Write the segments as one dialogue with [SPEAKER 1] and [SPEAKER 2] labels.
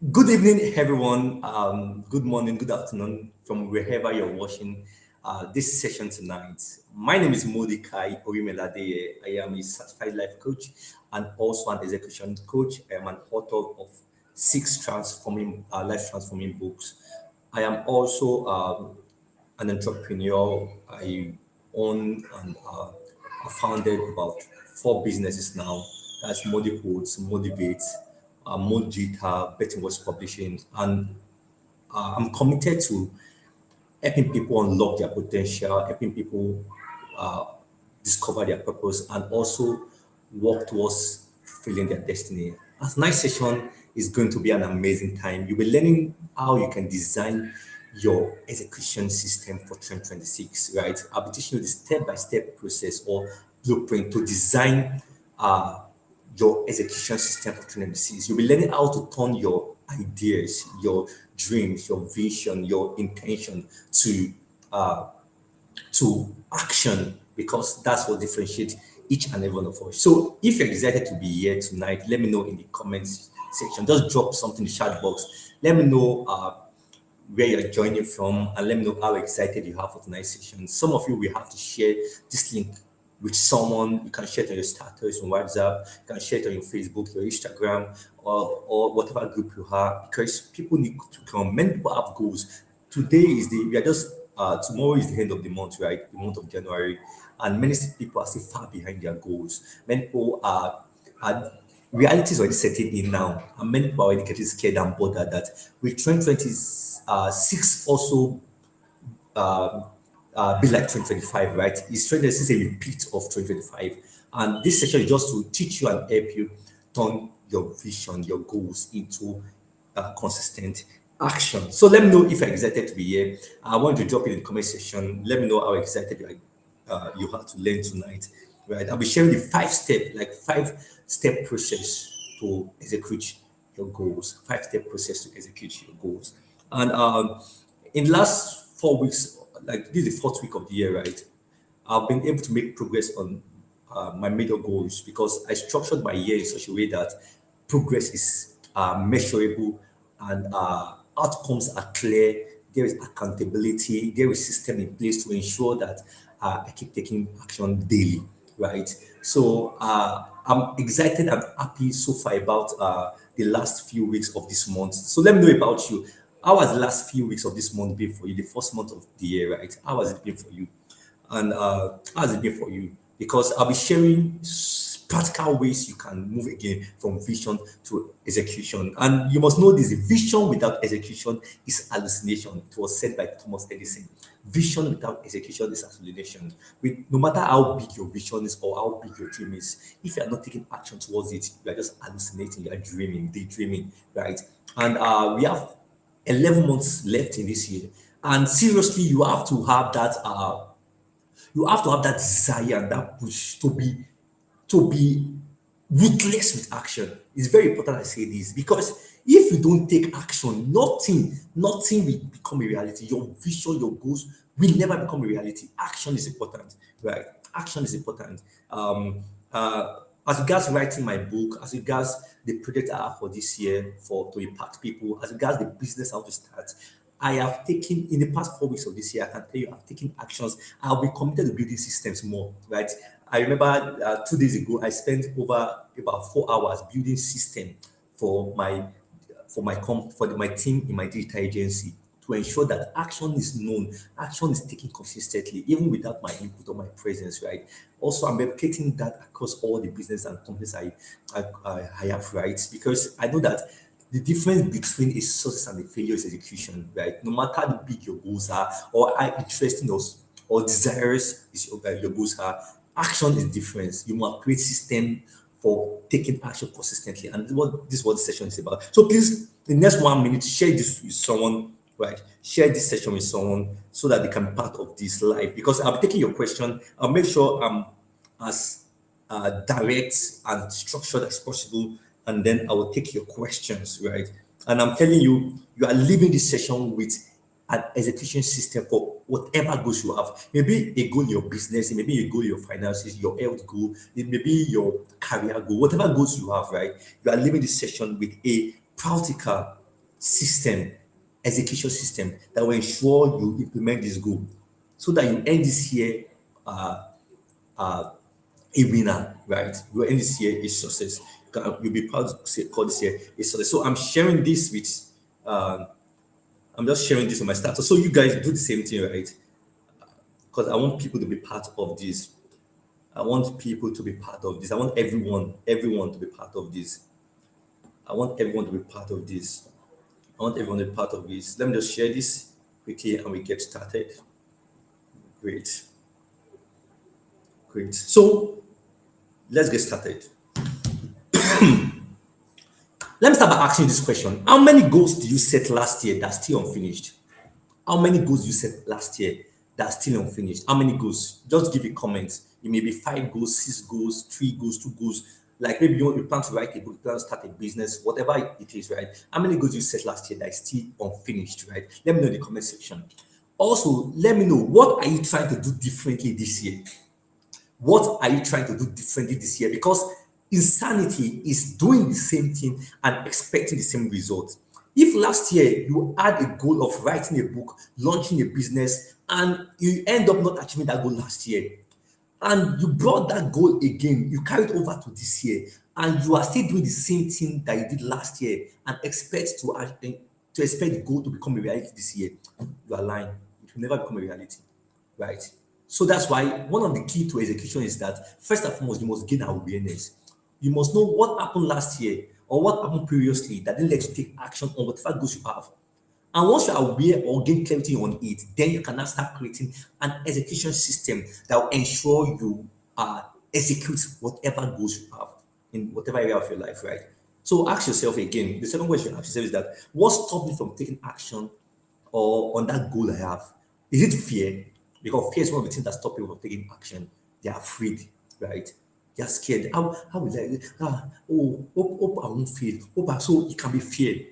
[SPEAKER 1] Good evening, everyone. Good morning, good afternoon from wherever you're watching this session tonight. My name is Mordecai Orimiladeye. I am a certified life coach and also an execution coach. I am an author of six transforming life transforming books. I am also an entrepreneur. I own and I founded about four businesses now. That's Modi Quotes, Motivate, Modita, Betting was publishing, and I'm committed to helping people unlock their potential, helping people uh, discover their purpose, and also work towards fulfilling their destiny. A night session is going to be an amazing time. You'll be learning how you can design your execution system for 2026, right? I'll be teaching you the step-by-step process or blueprint to design your execution system for 2026. You'll be learning how to turn your ideas, your dreams, your vision, your intention uh, to action because that's what differentiates each and every one of us. So if you're excited to be here tonight, let me know in the comments section. Just drop something in the chat box. Let me know where you're joining from and let me know how excited you are for tonight's session. Some of you will have to share this link with someone. You can share it on your status on WhatsApp, you can share it on your Facebook, your Instagram, or whatever group you have because people need to come. Many people have goals. Today is the we are just tomorrow is the end of the month, right? The month of January, and many people are still far behind their goals. Many people are reality is already setting in now, and many people are already getting scared and bothered that with 2026 also be like 2025, right? It's 2026 a repeat of 2025, and this session is just to teach you and help you turn your vision, your goals into consistent action. So let me know if you're excited to be here. I want you to drop it in the comment section. Let me know how excited you have to learn tonight. Right? I'll be sharing the five-step process to execute your goals. Five-step process to execute your goals. And in last 4 weeks, like this is the fourth week of the year, right? I've been able to make progress on my major goals because I structured my year in such a way that progress is measurable and outcomes are clear. There is accountability. There is system in place to ensure that I keep taking action daily, right? So I'm excited and happy so far about the last few weeks of this month. So let me know about you. How has the last few weeks of this month been for you? The first month of the year, right? How has it been for you? And how has it been for you? Because I'll be sharing practical ways you can move again from vision to execution. And you must know this: vision without execution is hallucination. It was said by Thomas Edison. Vision without execution is hallucination. No matter how big your vision is or how big your dream is, if you are not taking action towards it, you are just hallucinating, you are dreaming, daydreaming, right? And we have 11 months left in this year. And seriously, you have to have that desire and that push to be ruthless with action. It's very important I say this because if you don't take action, nothing will become a reality. Your vision, your goals will never become a reality. Action is important, right? Action is important. As regards writing my book, as regards the project I have for this year for to impact people, as regards the business how to start, I have taken in the past 4 weeks of this year. I can tell you, I've taken actions. I'll be committed to building systems more. Right. I remember 2 days ago, I spent over about 4 hours building system for my for my team in my digital agency to ensure that action is known, action is taken consistently, even without my input or my presence, right? Also, I'm replicating that across all the business and companies I have, right? Because I know that the difference between a success and a failure is execution, right? No matter how big your goals are or how interesting or desirous your goals are, action is different. You must create system for taking action consistently. And this is what the session is about. So please, in the next 1 minute, share this with someone, right? Share this session with someone so that they can be part of this live. Because I'll be taking your question. I'll make sure I'm as direct and structured as possible, and then I will take your questions, right? And I'm telling you, you are leaving this session with an execution system for whatever goals you have. Maybe a goal in your business, it may be a goal in your finances, your health goal, it may be your career goal, whatever goals you have, right? You are leaving this session with a practical system, execution system that will ensure you implement this goal so that you end this year uh, uh, a winner, right? You will end this year a success. You'll be proud to say, call this year a success. So I'm sharing this with, I'm just sharing this on my status. So you guys do the same thing, right? Because I want people to be part of this. I want people to be part of this. I want everyone to be part of this. I want everyone to be part of this. I want everyone to be part of this. Let me just share this quickly and we get started. Great. Great. So let's get started. Let me start by asking you this question. How many goals did you set last year that's still unfinished? How many goals you set last year that's still unfinished? How many goals? Just give a comment. It may be 5 goals, 6 goals, 3 goals, 2 goals. Like maybe you plan to write a book, you plan to start a business, whatever it is, right? How many goals you set last year that is still unfinished, right? Let me know in the comment section. Also, let me know what are you trying to do differently this year? What are you trying to do differently this year? Because insanity is doing the same thing and expecting the same result. If last year you had a goal of writing a book, launching a business, and you end up not achieving that goal last year, and you brought that goal again, you carried over to this year, and you are still doing the same thing that you did last year and expect the goal to become a reality this year, you are lying. It will never become a reality, right? So that's why one of the key to execution is that first and foremost, you must gain awareness. You must know what happened last year or what happened previously that didn't let you take action on whatever goals you have. And once you're aware or gain clarity on it, then you can now start creating an execution system that will ensure you execute whatever goals you have in whatever area of your life, right? So ask yourself again. The second question you ask yourself is that what stopped me from taking action or on that goal I have? Is it fear? Because fear is one of the things that stop people from taking action. They are afraid, right? They are scared. How will I? Hope I won't fail. So it can be fear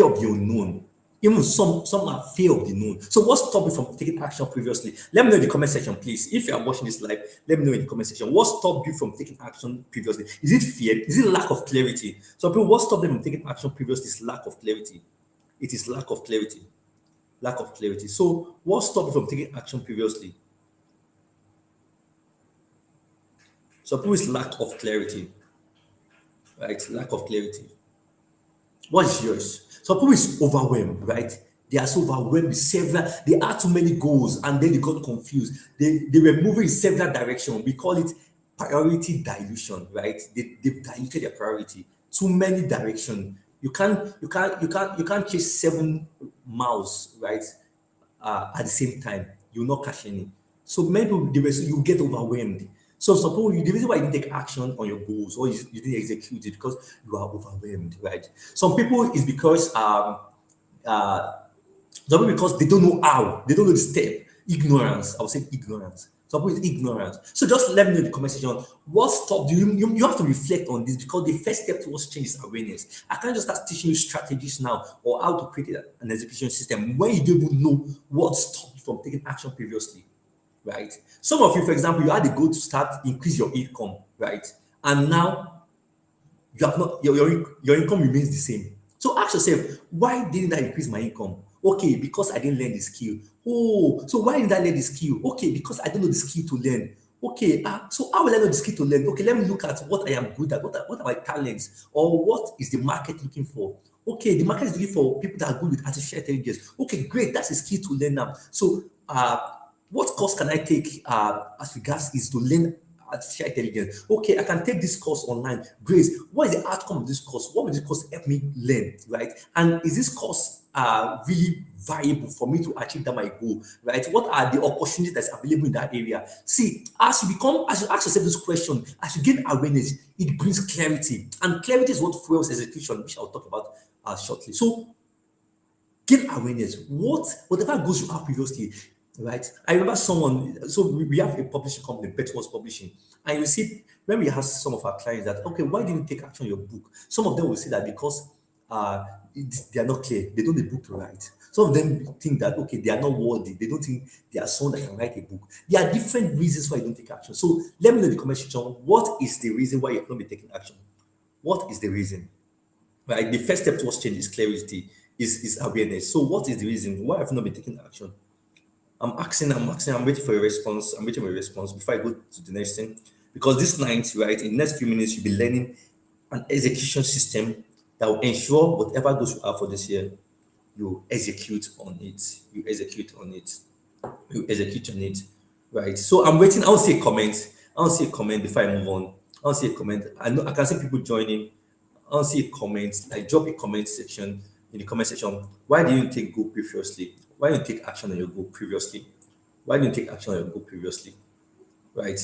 [SPEAKER 1] of the unknown. Even some are fear of the known. So what stopped you from taking action previously? Let me know in the comment section, please. If you are watching this live, let me know in the comment section. What stopped you from taking action previously? Is it fear? Is it lack of clarity? So people, what stopped them from taking action previously is lack of clarity. It is lack of clarity. Lack of clarity. So what stopped you from taking action previously? So people is lack of clarity, right? Lack of clarity. What is yours? Some people is overwhelmed, right? They are so overwhelmed with several, they had too many goals and then they got confused. They were moving in several directions. We call it priority dilution, right? They've diluted their priority. Too many directions. You can't chase 7 miles, right? At the same time. You'll not catch any. So many people you get overwhelmed. So some people, the reason why you didn't take action on your goals or you didn't execute it because you are overwhelmed, right? Some people is because uh some people because they don't know how, they don't know the step. Ignorance, I would say ignorance. Some people is ignorance. So just let me know in the comment section what stopped you. You have to reflect on this because the first step towards change is awareness. I can't just start teaching you strategies now or how to create an execution system when you don't even know what stopped you from taking action previously, right? Some of you, for example, you had a goal to start increase your income, right? And now you have not your income remains the same. So ask yourself, why didn't I increase my income? Okay, because I didn't learn the skill. Oh, so why didn't I learn the skill? Okay, because I don't know the skill to learn. Okay, so how will I know the skill to learn? Okay, let me look at what I am good at. What are my talents? Or what is the market looking for? Okay, the market is looking for people that are good with artificial intelligence. Okay, great, that's a skill to learn now. So, what course can I take as regards is to learn artificial intelligence? Okay, I can take this course online. Great. What is the outcome of this course? What will this course help me learn, right? And is this course really viable for me to achieve that my goal, right? What are the opportunities that's available in that area? See, as you ask yourself this question, as you gain awareness, it brings clarity, and clarity is what fuels execution, which I'll talk about shortly. So gain awareness. Whatever goals you have previously, right? I remember someone. So we have a publishing company, Betwell's Publishing, and you see when we ask some of our clients that, okay, why didn't you take action on your book? Some of them will say that because uh, they are not clear. They don't have a book to write. Some of them think that okay, they are not worthy. They don't think they are someone that can write a book. There are different reasons why you don't take action. So let me know in the comment section what is the reason why you're not be taking action. What is the reason? Right? The first step towards change is clarity. is awareness. So what is the reason why I've not been taking action? I'm asking, I'm waiting for a response. I'm waiting for a response before I go to the next thing. Because this night, right, in the next few minutes, you'll be learning an execution system that will ensure whatever goals you have for this year, you execute on it. You execute on it. You execute on it. Right. So I'm waiting. I want to see a comment. I want to see a comment before I move on. I want to see a comment. I know I can see people joining. I want to see a comment. Like drop a comment section in the comment section. Why didn't you take goal previously? Why didn't you take action on your goal previously? Why didn't you take action on your goal previously? Right?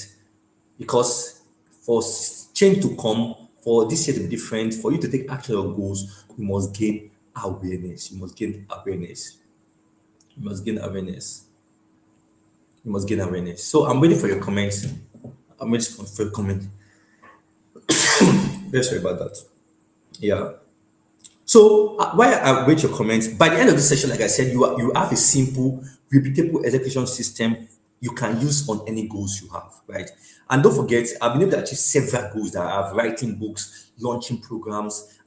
[SPEAKER 1] Because for change to come, for this year to be different, for you to take action on your goals, you must gain awareness. You must gain awareness. You must gain awareness. You must gain awareness. So I'm waiting for your comments. I'm waiting for your comment. Very sorry about that. Yeah. So while I wait your comments, by the end of this session, like I said, you have a simple, repeatable execution system you can use on any goals you have, right? And don't forget, I've been able to achieve several goals that I have: writing books, launching programs,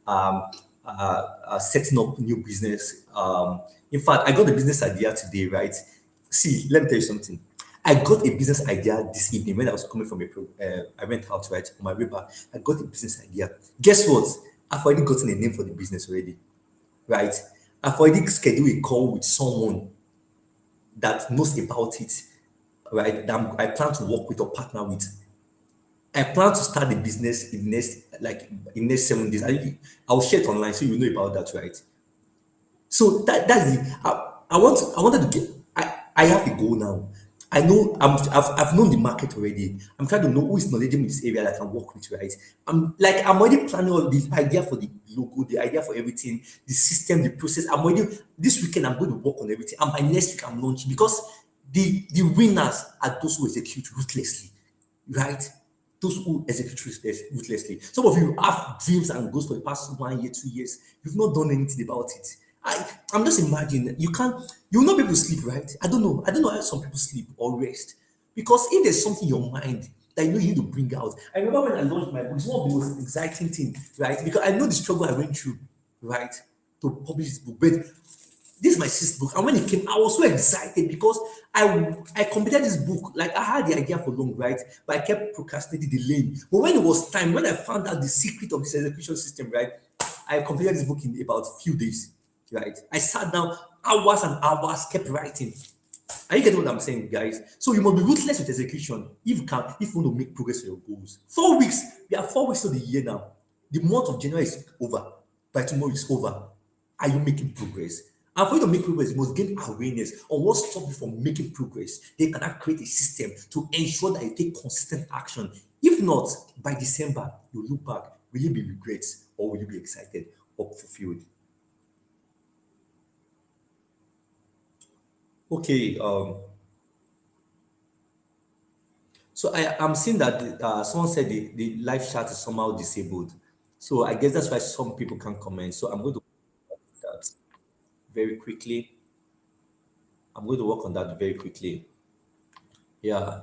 [SPEAKER 1] setting up new business. In fact, I got a business idea today, right? See, let me tell you something. I got a business idea this evening when I was coming from I went out, right, on my way back. I got a business idea. Guess what? I've already gotten a name for the business already, right? I've already scheduled a call with someone that knows about it, right? I plan to work with or partner with. I plan to start the business in in next 7 days. I'll share it online so you know about that, right? So that's the I wanted to get I have a goal now. I know I've known the market already. I'm trying to know who is knowledgeable in this area that I can work with, right? I'm already planning all the idea for the logo, the idea for everything, the system, the process. I'm already this weekend I'm going to work on everything. And by next week I'm launching because the winners are those who execute ruthlessly, right? Those who execute ruthlessly. Some of you have dreams and goals for the past 1 year, 2 years. You've not done anything about it. I'm just imagining you can't. You will not be able to sleep, right? I don't know. I don't know how some people sleep or rest because if there's something in your mind that you know you need to bring out. I remember when I launched my book. It's one of the most exciting things, right? Because I know the struggle I went through, right, to publish this book. But this is my sixth book, and when it came, I was so excited because I completed this book. Like I had the idea for long, right? But I kept procrastinating, delaying. But when it was time, when I found out the secret of this execution system, right, I completed this book in about few days, right? I sat down hours and hours, kept writing. Are you getting what I'm saying, guys? So you must be ruthless with execution if you want to make progress on your goals. 4 weeks. We are 4 weeks to the year now. The month of January is over. By tomorrow it's over. Are you making progress? And for you to make progress, you must gain awareness on what stops you from making progress. They cannot create a system to ensure that you take consistent action. If not, by December, you look back. Will you be regrets or will you be excited or fulfilled? Okay. So I'm seeing that someone said the live chat is somehow disabled. So I guess that's why some people can't comment. So I'm going to work on that very quickly. I'm going to work on that very quickly. Yeah.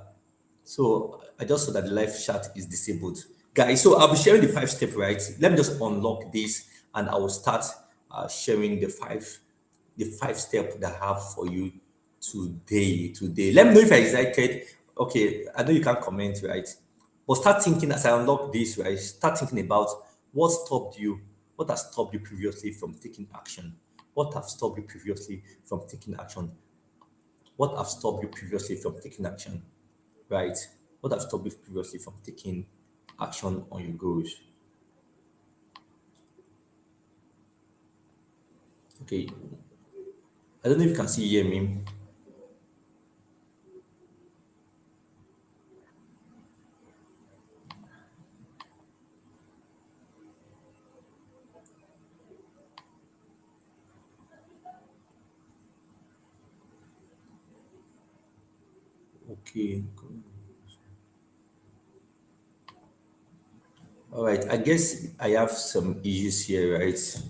[SPEAKER 1] So I just saw that the live chat is disabled. Guys, so I'll be sharing the 5 step, right? Let me just unlock this and I will start sharing the five step that I have for you today. Today. Let me know if you're excited. Okay, I know you can't comment, right? But start thinking as I unlock this, right? Start thinking about what has stopped you previously from taking action. What have stopped you previously from taking action? What have stopped you previously from taking action? Right? What have stopped you previously from taking action on your goals? Okay, I don't know if you can see hear me. Okay, all right. I guess I have some issues here, right?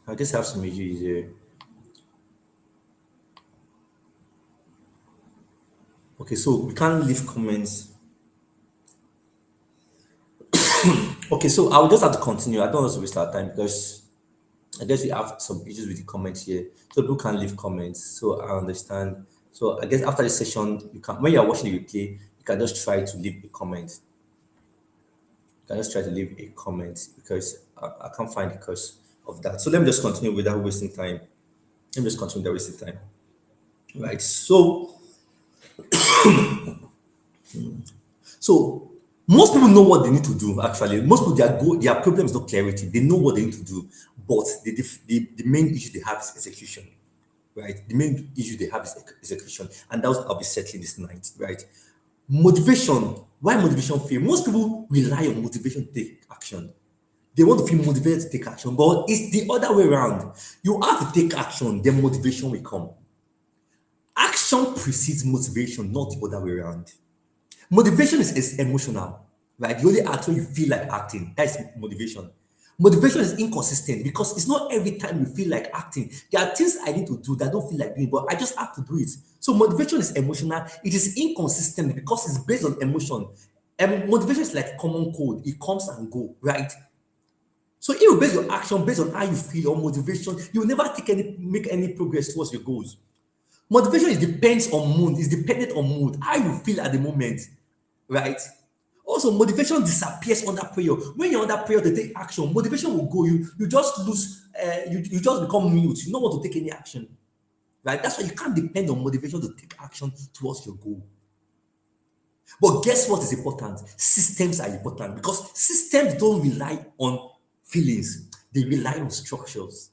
[SPEAKER 1] I just have some issues here. Okay, so we can't leave comments. Okay, so I'll just have to continue. I don't want to waste our time because I guess we have some issues with the comments here. So people can leave comments. So I understand. So I guess after the session, you can when you're watching the replay, you can just try to leave a comment. You can just try to leave a comment because I can't find the cause of that. So let me just continue without wasting time. Let me just continue without wasting time. Right. So most people know what they need to do. Actually, most people their problem is not clarity. They know what they need to do, but the main issue they have is execution. Right. The main issue they have is execution, and that's what I'll be settling this night. Right. Motivation. Why motivation fail? Most people rely on motivation to take action. They want to feel motivated to take action, but it's the other way around. You have to take action, then motivation will come. Action precedes motivation, not the other way around. Motivation is emotional, right? You only act when you feel like acting. That's motivation. Motivation is inconsistent because it's not every time you feel like acting. There are things I need to do that I don't feel like doing, but I just have to do it. So motivation is emotional. It is inconsistent because it's based on emotion. And motivation is like common code. It comes and go, right? So if you base your action based on how you feel or motivation, you will never make any progress towards your goals. Motivation is depends on mood, is dependent on mood, how you feel at the moment, right? Also, motivation disappears under prayer. When you're under prayer to take action, motivation will go. You just lose. You just become mute. You don't want to take any action, right? That's why you can't depend on motivation to take action towards your goal. But guess what is important? Systems are important because systems don't rely on feelings; they rely on structures.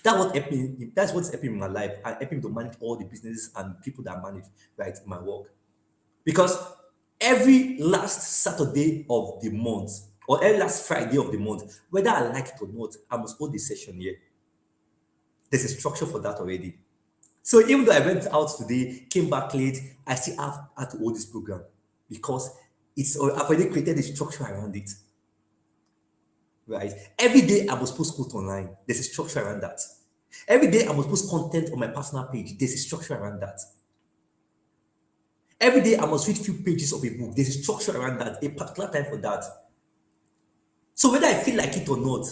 [SPEAKER 1] That's what helped me. That's what's helping in my life and helping me to manage all the businesses and people that I manage right in my work. Because every last Saturday of the month or every last Friday of the month, whether I like it or not, I must hold this session here. There's a structure for that already. So even though I went out today, came back late, I still have to hold this program because I've already created a structure around it. Right? Every day I must post quote online. There's a structure around that. Every day I must post content on my personal page. There's a structure around that. Every day I must read few pages of a book. There's a structure around that, a particular time for that. So whether I feel like it or not,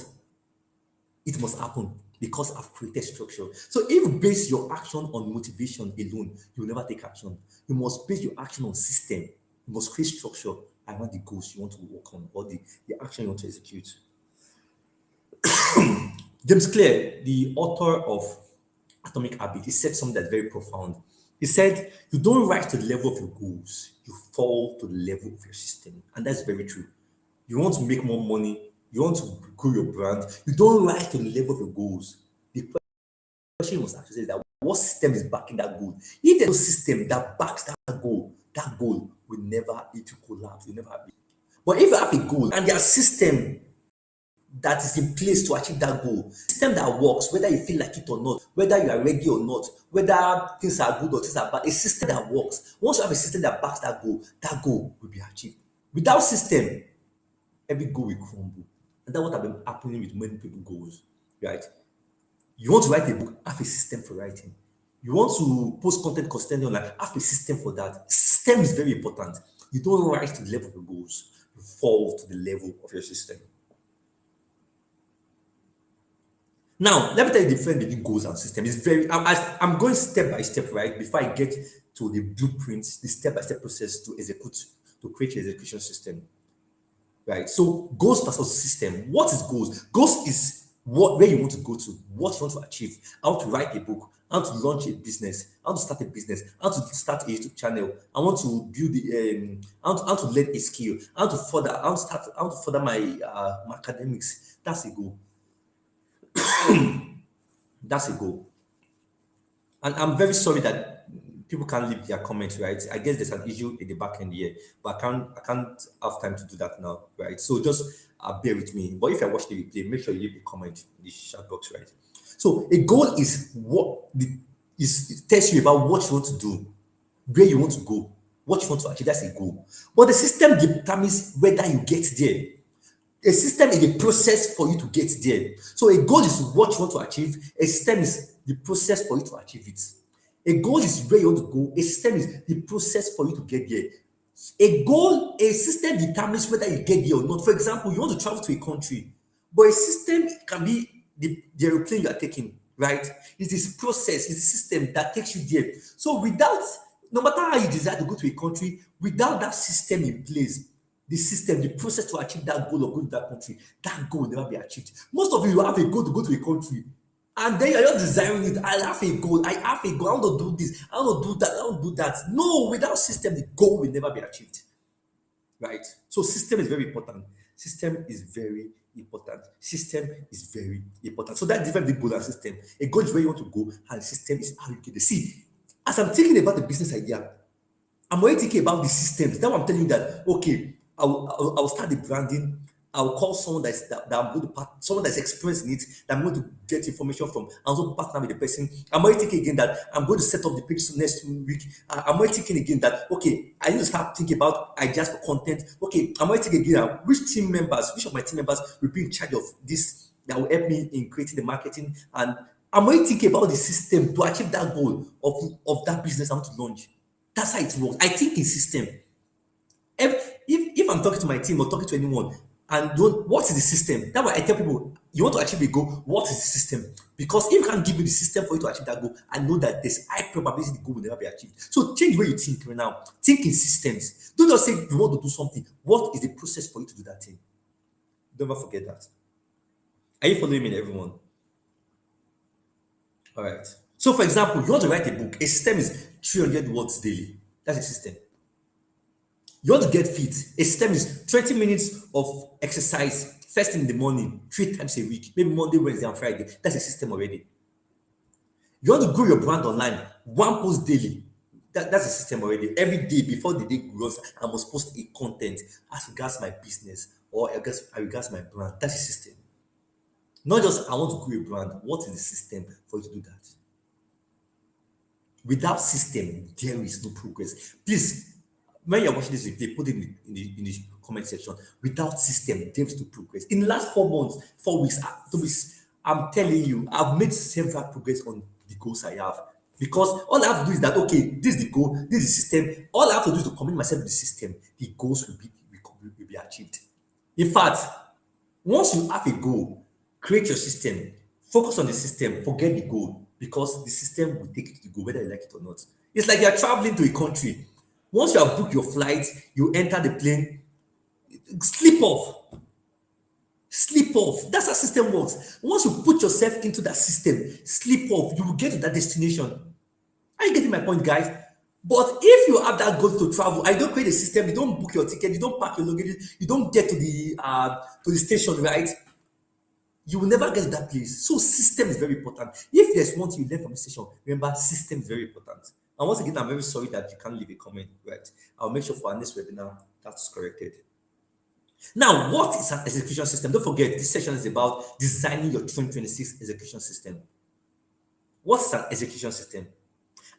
[SPEAKER 1] it must happen because I've created structure. So if you base your action on motivation alone, you'll never take action. You must base your action on system. You must create structure around the goals you want to work on or the action you want to execute. James Clear, the author of Atomic Habit, he said something that's very profound. He said, you don't rise to the level of your goals, you fall to the level of your system. And that's very true. You want to make more money, you want to grow your brand, you don't rise to the level of your goals. The question was actually is that what system is backing that goal? If there's no system that backs that goal will never, it will collapse, will never be. But if you have a goal and there's a system that is in place to achieve that goal, system that works, whether you feel like it or not, whether you are ready or not, whether things are good or things are bad, a system that works. Once you have a system that backs that goal will be achieved. Without system, every goal will crumble. And that's what have been happening with many people goals, right? You want to write a book, have a system for writing. You want to post content consistently online, have a system for that. System is very important. You don't rise to the level of your goals, you fall to the level of your system. Now, let me tell you the difference between goals and system. It's very, I'm going step by step, right? Before I get to the blueprints, the step by step process to execute, to create your execution system, right? So, goals versus system. What is goals? Goals is where you want to go to, what you want to achieve, how to write a book, how to launch a business, how to start a business, how to start a YouTube channel. I want to build how to learn a skill, how to further my academics. That's a goal. That's a goal. And I'm very sorry that people can't leave their comments, right? I guess there's an issue in the back end here, but I can't have time to do that now, right? So just bear with me. But if I watch the replay, make sure you leave a comment in the chat box, right? So a goal is it tells you about what you want to do, where you want to go, what you want to achieve. That's a goal. But the system determines whether you get there. A system is a process for you to get there. So a goal is what you want to achieve. A system is the process for you to achieve it. A goal is where you want to go. A system is the process for you to get there. A system determines whether you get there or not. For example, you want to travel to a country, but a system can be the aeroplane you are taking, right? It's this process, it's a system that takes you there. So without, no matter how you desire to go to a country, without that system in place, the system, the process to achieve that goal of going to that country, that goal will never be achieved. Most of you have a goal to go to a country, and then you're just desiring it. I have a goal, I have a goal, I want to do this, I want to do that, I want to do that. No, without system, the goal will never be achieved. Right? So system is very important. System is very important. System is very important. So that different goal and system. A goal is where you want to go, and system is how you get there. See, as I'm thinking about the business idea, I'm already thinking about the systems. Now I'm telling you that okay, I will start the branding. I will call someone that I'm going to someone that's experienced in it, that I'm going to get information from. I'm also partner with the person. I'm already thinking again that I'm going to set up the page next week. I'm already thinking again that okay, I need to start thinking about ideas for content. Okay, I'm already thinking again which of my team members will be in charge of this that will help me in creating the marketing. And I'm already thinking about the system to achieve that goal of that business I want to launch. That's how it works. I think in system. If I'm talking to my team or talking to anyone and don't, what is the system? That's why I tell people, you want to achieve a goal, what is the system? Because if you can't give me the system for you to achieve that goal, I know that there's high probability the goal will never be achieved. So change the way you think right now. Think in systems. Don't just say you want to do something. What is the process for you to do that thing? Don't ever forget that. Are you following me, everyone? All right. So, for example, you want to write a book. A system is 300 words daily. That's a system. You want to get fit. A system is 20 minutes of exercise first thing in the morning, 3 times a week, maybe Monday, Wednesday, and Friday. That's a system already. You want to grow your brand online, one post daily. That's a system already. Every day before the day grows, I must post a content as regards my business or as regards my brand. That's a system. Not just I want to grow a brand. What is the system for you to do that? Without system, there is no progress. Please, when you're watching this replay, put it in the comment section. Without system, there is no progress. In the last 4 months, 4 weeks, 2 weeks, I'm telling you, I've made several progress on the goals I have. Because all I have to do is that, okay, this is the goal, this is the system. All I have to do is to commit myself to the system. The goals will be achieved. In fact, once you have a goal, create your system, focus on the system, forget the goal, because the system will take you to the goal, whether you like it or not. It's like you're traveling to a country. Once you have booked your flight, you enter the plane, sleep off. Sleep off. That's how system works. Once you put yourself into that system, sleep off, you will get to that destination. Are you getting my point, guys? But if you have that goal to travel, I don't create a system, you don't book your ticket, you don't pack your luggage, you don't get to the station, right? You will never get to that place. So system is very important. If there's one thing you learn from the session, remember system is very important. And once again, I'm very sorry that you can't leave a comment, right? I'll make sure for our next webinar that's corrected. Now, what is an execution system? Don't forget, this session is about designing your 2026 execution system. What's an execution system?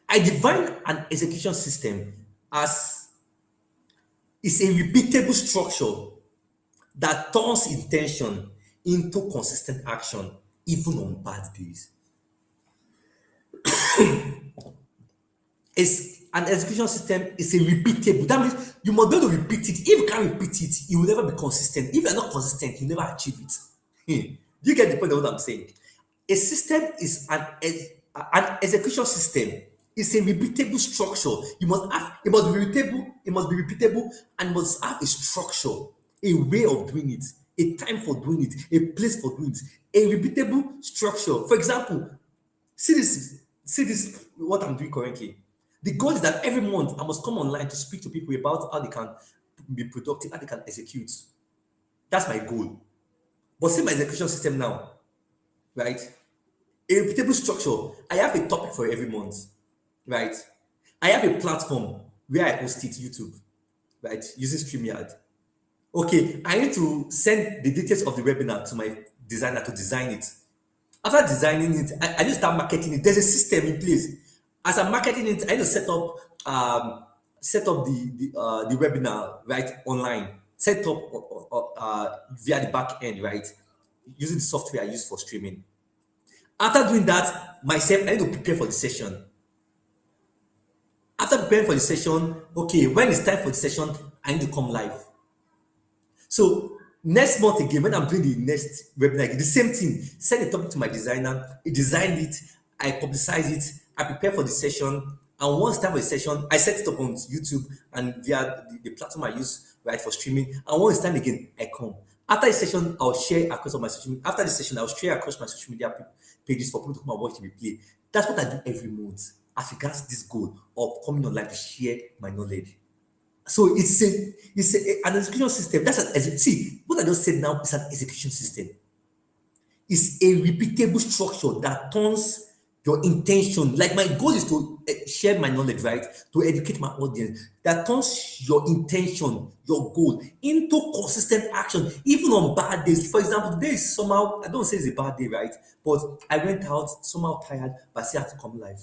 [SPEAKER 1] I define an execution system as is a repeatable structure that turns intention into consistent action, even on bad days. Is an execution system is a repeatable. That means you must be able to repeat it. If you can't repeat it, you will never be consistent. If you're not consistent, you never achieve it. Do you get the point of what I'm saying? A system is an execution system. It's a repeatable structure. It must be repeatable, and must have a structure, a way of doing it, a time for doing it, a place for doing it, a repeatable structure. For example, see this what I'm doing currently. The goal is that every month I must come online to speak to people about how they can be productive, how they can execute. That's my goal. But see my execution system now, right? A repeatable structure. I have a topic for every month, right? I have a platform where I host it, YouTube, right? Using StreamYard. Okay, I need to send the details of the webinar to my designer to design it. After designing it, I need to start marketing it. There's a system in place. As I'm marketing it, I need to set up the webinar right online. Set up via the back end, right? Using the software I use for streaming. After doing that, myself, I need to prepare for the session. After preparing for the session, okay, when it's time for the session, I need to come live. So next month again, when I'm doing the next webinar, again, the same thing. Send the topic to my designer. He designed it. I publicize it. I prepare for the session. And once time for the session, I set it up on YouTube and via the platform I use right for streaming. And once time again, I come. After the session, I'll share across all my social media. After the session, I'll share across my social media pages for people to come and watch the replay. That's what I do every month as regards this goal of coming online to share my knowledge. So an execution system. See what I just said now is an execution system. It's a repeatable structure that turns your intention. Like my goal is to share my knowledge, right? To educate my audience. That turns your intention, your goal, into consistent action, even on bad days. For example, today is somehow I don't say it's a bad day, right? But I went out somehow tired, but I still have to come live.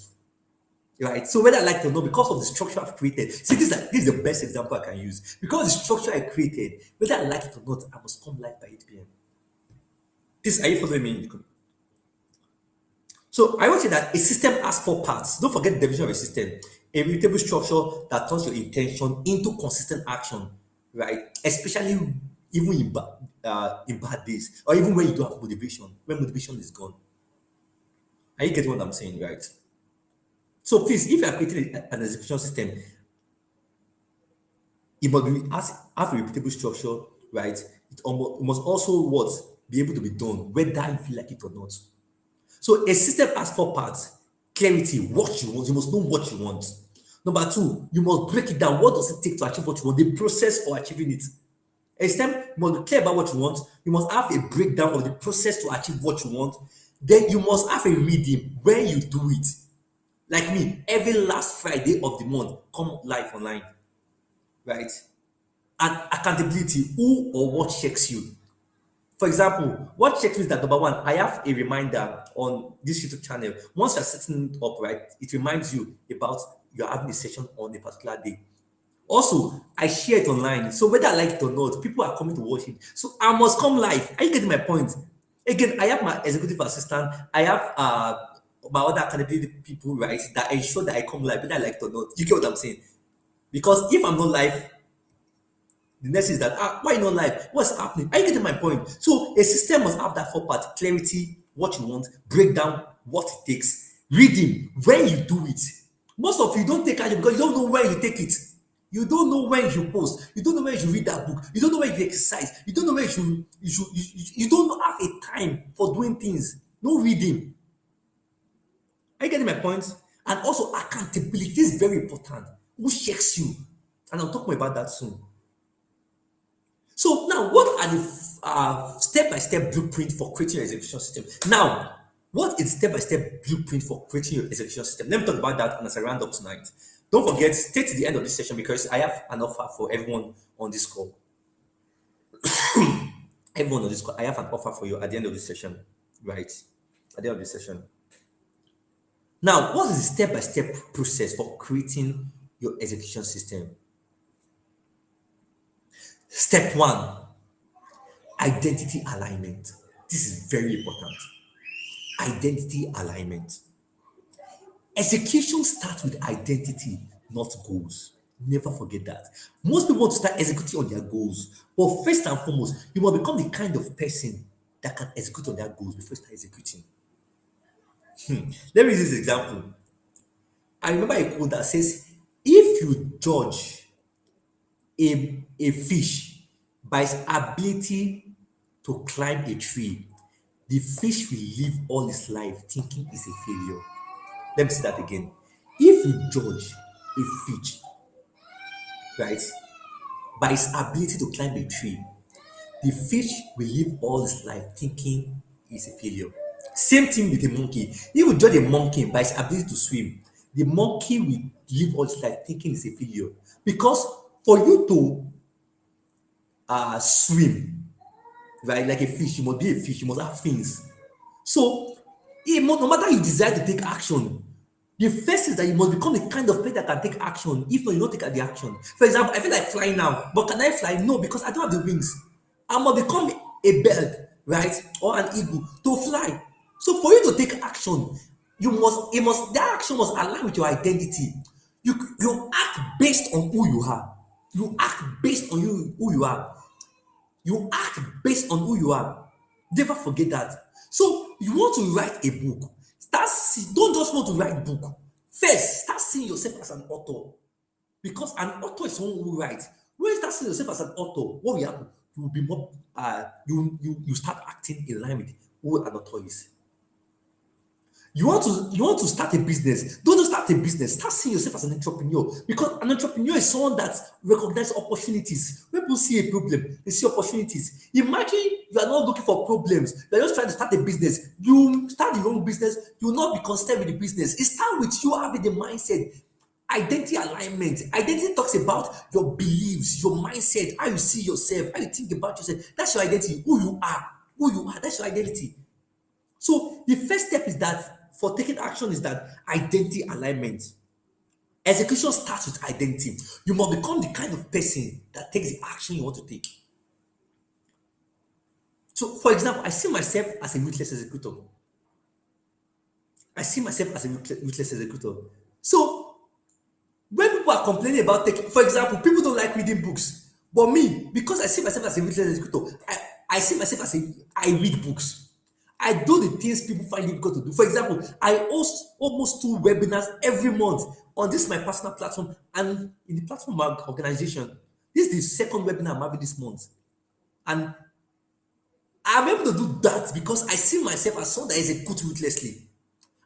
[SPEAKER 1] Right. So whether I like it or not, because of the structure I've created, see this is the best example I can use. Because the structure I created, whether I like it or not, I must come live by 8 p.m. This are you following me? So I want to say that a system has four parts. Don't forget the definition of a system. A repeatable structure that turns your intention into consistent action, right? Especially even in bad days, or even when you don't have motivation, when motivation is gone. Are you getting what I'm saying, right? So please, if you are creating an execution system, it must have a repeatable structure, right? It must also what be able to be done, whether you feel like it or not. So a system has four parts: clarity, what you want. You must know what you want. Number two, you must break it down. What does it take to achieve what you want? The process for achieving it. A system, you must be clear about what you want. You must have a breakdown of the process to achieve what you want. Then you must have a rhythm when you do it. Like me, every last Friday of the month, come live online, right? And accountability, who or what checks you. For example, what checks me is that number one, I have a reminder on this YouTube channel. Once you're setting it up, right, it reminds you about you're having a session on a particular day. Also, I share it online. So whether I like it or not, people are coming to watch it. So I must come live. Are you getting my point? Again, I have my executive assistant. I have my other accountability people, right, that ensure that I come live, whether I like it or not. You get what I'm saying? Because if I'm not live, the next is that why not live? What's happening? Are you getting my point? So a system must have that four part: clarity, what you want, breakdown, what it takes, reading, when you do it. Most of you don't take action because you don't know when you take it. You don't know when you post. You don't know when you read that book. You don't know when you exercise. You don't know when you don't have a time for doing things. No reading. Are you getting my point? And also accountability. This is very important. Who checks you? And I'll talk more about that soon. So now, what are the step-by-step blueprint for creating your execution system? Now, what is step-by-step blueprint for creating your execution system? Let me talk about that as I round up tonight. Don't forget, stay to the end of this session because I have an offer for everyone on this call. Everyone on this call, I have an offer for you at the end of this session, right? At the end of this session. Now, what is the step-by-step process for creating your execution system? Step one, identity alignment. This is very important. Identity alignment. Execution starts with identity, not goals. Never forget that. Most people want to start executing on their goals, but first and foremost, you must become the kind of person that can execute on their goals before you start executing. Let me use this example. I remember a quote that says, if you judge a fish by its ability to climb a tree, the fish will live all its life thinking it's a failure. Let me say that again. If you judge a fish, right, by its ability to climb a tree, the fish will live all its life thinking it's a failure. Same thing with a monkey. If you judge a monkey by its ability to swim, the monkey will live all its life thinking it's a failure. Because for you to swim, right, like a fish, you must be a fish, you must have fins. So, no matter you desire to take action, the first is that you must become the kind of person that can take action. If not, you don't take the action. For example, I feel like flying now, but can I fly? No, because I don't have the wings. I must become a bird, right, or an eagle to fly. So for you to take action, that action must align with your identity. You act based on who you are. You act based on who you are. You act based on who you are. Never forget that. So you want to write a book. Don't just want to write book. First, start seeing yourself as an author. Because an author is someone who writes. When you start seeing yourself as an author, what will happen? You will be more you start acting in line with who an author is. You want to start a business. Don't just start a business. Start seeing yourself as an entrepreneur. Because an entrepreneur is someone that recognizes opportunities. When people see a problem, they see opportunities. Imagine you are not looking for problems. You are just trying to start a business. You start the wrong business, you will not be consistent with the business. It starts with you having the mindset. Identity alignment. Identity talks about your beliefs, your mindset, how you see yourself, how you think about yourself. That's your identity. Who you are. Who you are. That's your identity. So the first step is that for taking action is that identity alignment. Execution starts with identity. You must become the kind of person that takes the action you want to take. So, for example, I see myself as a ruthless executor. I see myself as a ruthless executor. So, when people are complaining about taking, for example, people don't like reading books, but me, because I see myself as a ruthless executor, I see myself as I read books. I do the things people find difficult to do. For example, I host almost 2 webinars every month on this my personal platform and in the platform of my organization. This is the second webinar I'm having this month. And I'm able to do that because I see myself as someone that executes ruthlessly.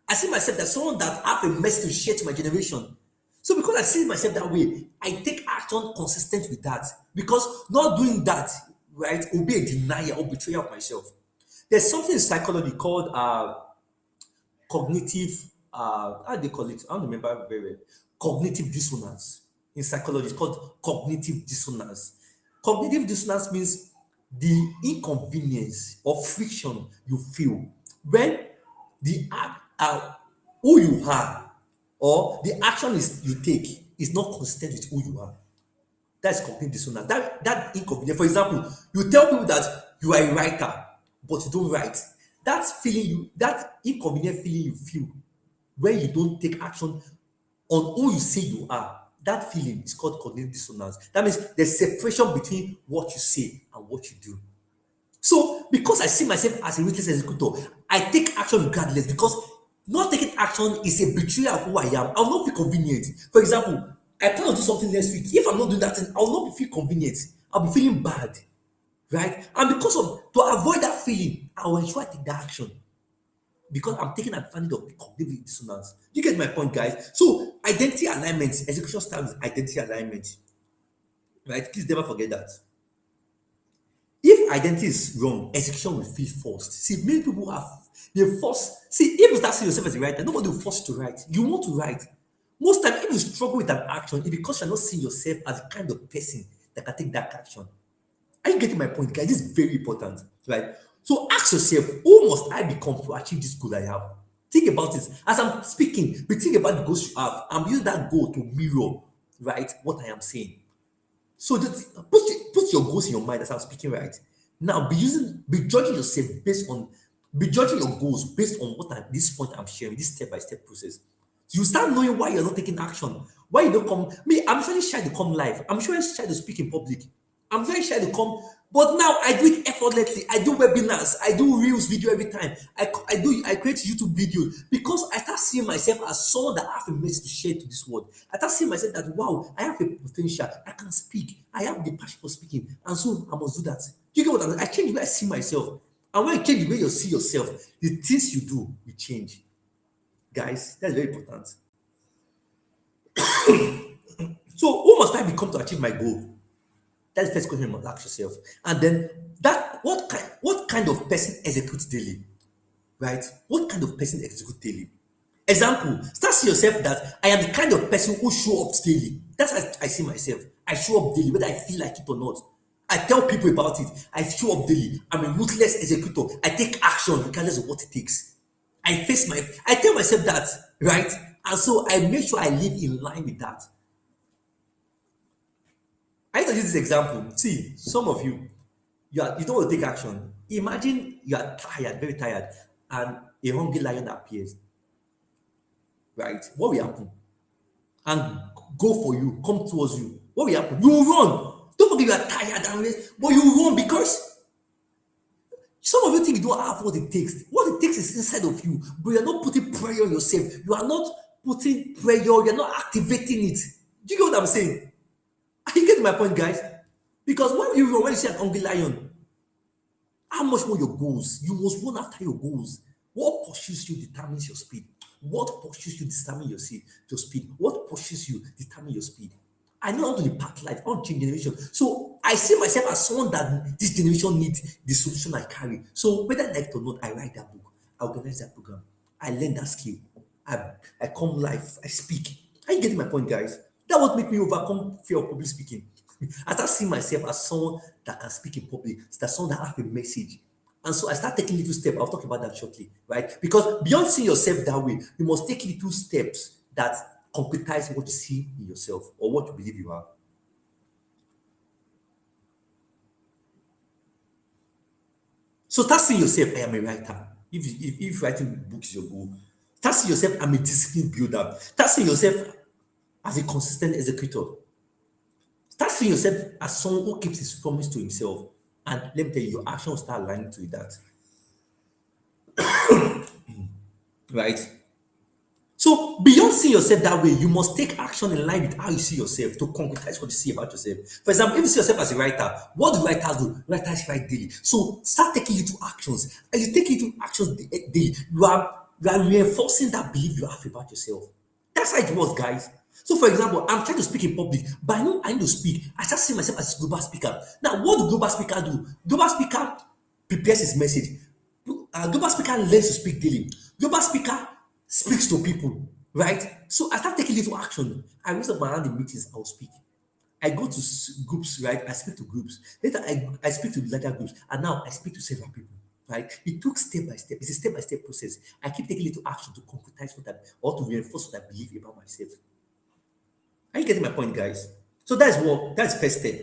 [SPEAKER 1] I see myself as someone that have a message to share to my generation. So because I see myself that way, I take action consistent with that. Because not doing that, right, will be a denial or betrayal of myself. There's something in psychology called cognitive, how do they call it? I don't remember very well. Cognitive dissonance. In psychology, it's called cognitive dissonance. Cognitive dissonance means the inconvenience or friction you feel when the act, who you are or the action is you take is not consistent with who you are. That's cognitive dissonance. That inconvenience. For example, you tell people that you are a writer, but you don't write. That inconvenient feeling you feel when you don't take action on who you say you are. That feeling is called cognitive dissonance. That means there's separation between what you say and what you do. So, because I see myself as a ruthless executor, I take action regardless because not taking action is a betrayal of who I am. I will not feel convenient. For example, I plan to do something next week. If I'm not doing that thing, I will not feel convenient. I'll be feeling bad, right? And because of to avoid that feeling, I will ensure I take that action because I'm taking advantage of the cognitive dissonance. You get my point, guys? So, identity alignment, execution starts with identity alignment, right? Please never forget that. If identity is wrong, execution will feel forced. See, many people have they force. See, if you start seeing yourself as a writer, nobody will force you to write. You want to write. Most time, if you struggle with an action, it's because you're not seeing yourself as the kind of person that can take that action. Are you getting my point, guys? This is very important, right? So ask yourself, who must I become to achieve this goal I have? Think about it. As I'm speaking, but think about the goals you have. I'm using that goal to mirror, right, what I am saying. So put your goals in your mind as I'm speaking, right? Now be judging yourself be judging your goals based on this point I'm sharing, this step-by-step process. You start knowing why you're not taking action. Why you don't come. Me, I'm very shy to come live. I'm very shy to speak in public. I'm very shy to come, but now I do it effortlessly. I do webinars, I do reels video every time. I create YouTube videos because I start seeing myself as someone that have a message to share to this world. I start seeing myself that wow, I have a potential, I can speak, I have the passion for speaking, and so I must do that. You get what I mean? I change the way I see myself. And when you change the way you see yourself, the things you do will change. Guys, that's very important. So, who must I become to achieve my goal? That's the first question you must ask yourself. And then that what kind of person executes daily? Right? What kind of person executes daily? Example, start see yourself that I am the kind of person who show up daily. That's how I see myself. I show up daily, whether I feel like it or not. I tell people about it. I show up daily. I'm a ruthless executor. I take action regardless of what it takes. I tell myself that, right? And so I make sure I live in line with that. I need to use this example. See, some of you, you don't want to take action. Imagine you are tired, very tired, and a hungry lion appears. Right? What will happen? and go for you, come towards you, what will happen? You will run. Don't forget you are tired and rest, but you will run because some of you think you don't have what it takes. What it takes is inside of you, but you're not putting pressure on yourself. You are not putting pressure, you're not activating it. Do you get what I'm saying? Are you getting my point, guys? Because when you see an hungry lion, how much more your goals? You must run after your goals. What pursues you determines your speed. What pursues you determines your speed. What pursues you determines your speed. I know how to impact life, how to change generation. So I see myself as someone that this generation needs the solution I carry. So whether I like it or not, I write that book, I organize that program, I learn that skill, I, I come live, I speak. Are you getting my point, guys? That would make me overcome fear of public speaking. I start seeing myself as someone that can speak in public, that someone that has a message. And so I start taking little steps. I'll talk about that shortly, right? Because beyond seeing yourself that way, you must take little steps that concretize what you see in yourself or what you believe you are. So start seeing yourself, I am a writer. If writing books is your goal, start seeing yourself, I'm a discipline builder. Start seeing yourself as a consistent executor. Start seeing yourself as someone who keeps his promise to himself. And let me tell you, your action will start aligning to that. Right? So beyond seeing yourself that way, you must take action in line with how you see yourself to concretize what you see about yourself. For example, if you see yourself as a writer, what do writers do? Writers write daily. So start taking little actions. And you take little actions daily. You are reinforcing that belief you have about yourself. That's how it works, guys. So, for example, I'm trying to speak in public, but I know I need to speak. I start seeing myself as a global speaker. Now, what do global speaker do? Global speaker prepares his message. Global speaker learns to speak daily. Global speaker speaks to people, right? So I start taking little action. I raise up my hand in meetings, I'll speak. I go to groups, right? I speak to groups. Later, I speak to larger groups, and now I speak to several people, right? It took step by step. It's a step by step process. I keep taking little action to concretize what that or to reinforce what I believe about myself. Are you getting my point, guys? So that's first step.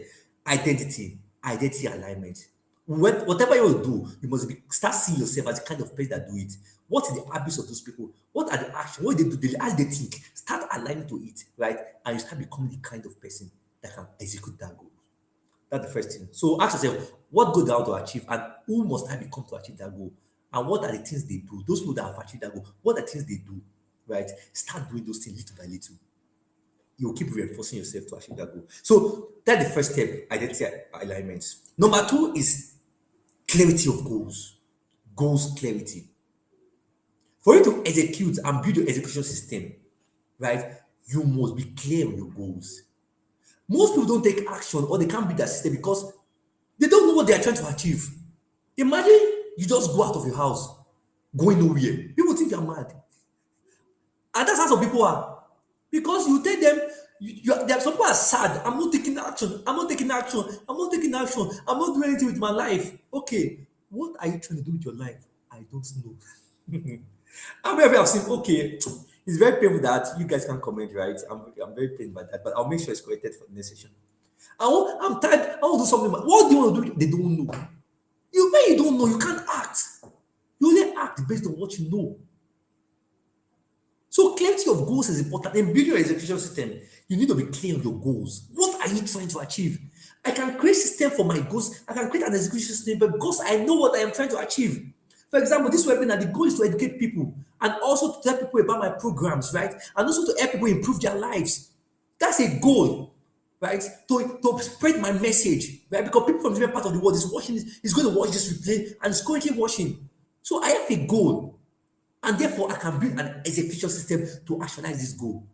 [SPEAKER 1] Identity alignment. Whatever you will do, you must start seeing yourself as the kind of person that do it. What is the habits of those people? What are the actions? What they do daily? How they think? Start aligning to it, right? And you start becoming the kind of person that can execute that goal. That's the first thing. So ask yourself, what goal do I want to achieve, and who must I become to achieve that goal? And what are the things they do? Those people that have achieved that goal, what are the things they do? Right? Start doing those things little by little. You'll keep reinforcing yourself to achieve that goal. So that's the first step, identity alignment. Number two is clarity of goals. Goals clarity. For you to execute and build your execution system, right, you must be clear on your goals. Most people don't take action or they can't build that system because they don't know what they are trying to achieve. Imagine you just go out of your house, going nowhere. People think you're mad. And that's how some people are. Because you tell them, there are some people are sad. I'm not taking action. I'm not taking action. I'm not taking action. I'm not doing anything with my life. Okay, what are you trying to do with your life? I don't know. How many of you have seen? Okay, it's very painful that you guys can comment, right? I'm very pained by that, but I'll make sure it's corrected for the next session. I'm tired. I want to do something. What do you want to do? They don't know. When you don't know, you can't act. You only act based on what you know. So clarity of goals is important. In building your execution system, you need to be clear on your goals. What are you trying to achieve? I can create system for my goals. I can create an execution system because I know what I am trying to achieve. For example, this webinar, the goal is to educate people and also to tell people about my programs, right? And also to help people improve their lives. That's a goal, right? To spread my message, right? Because people from different parts of the world is watching this, is going to watch this replay and is currently watching. So I have a goal. And therefore, I can build an execution system to actualize this goal.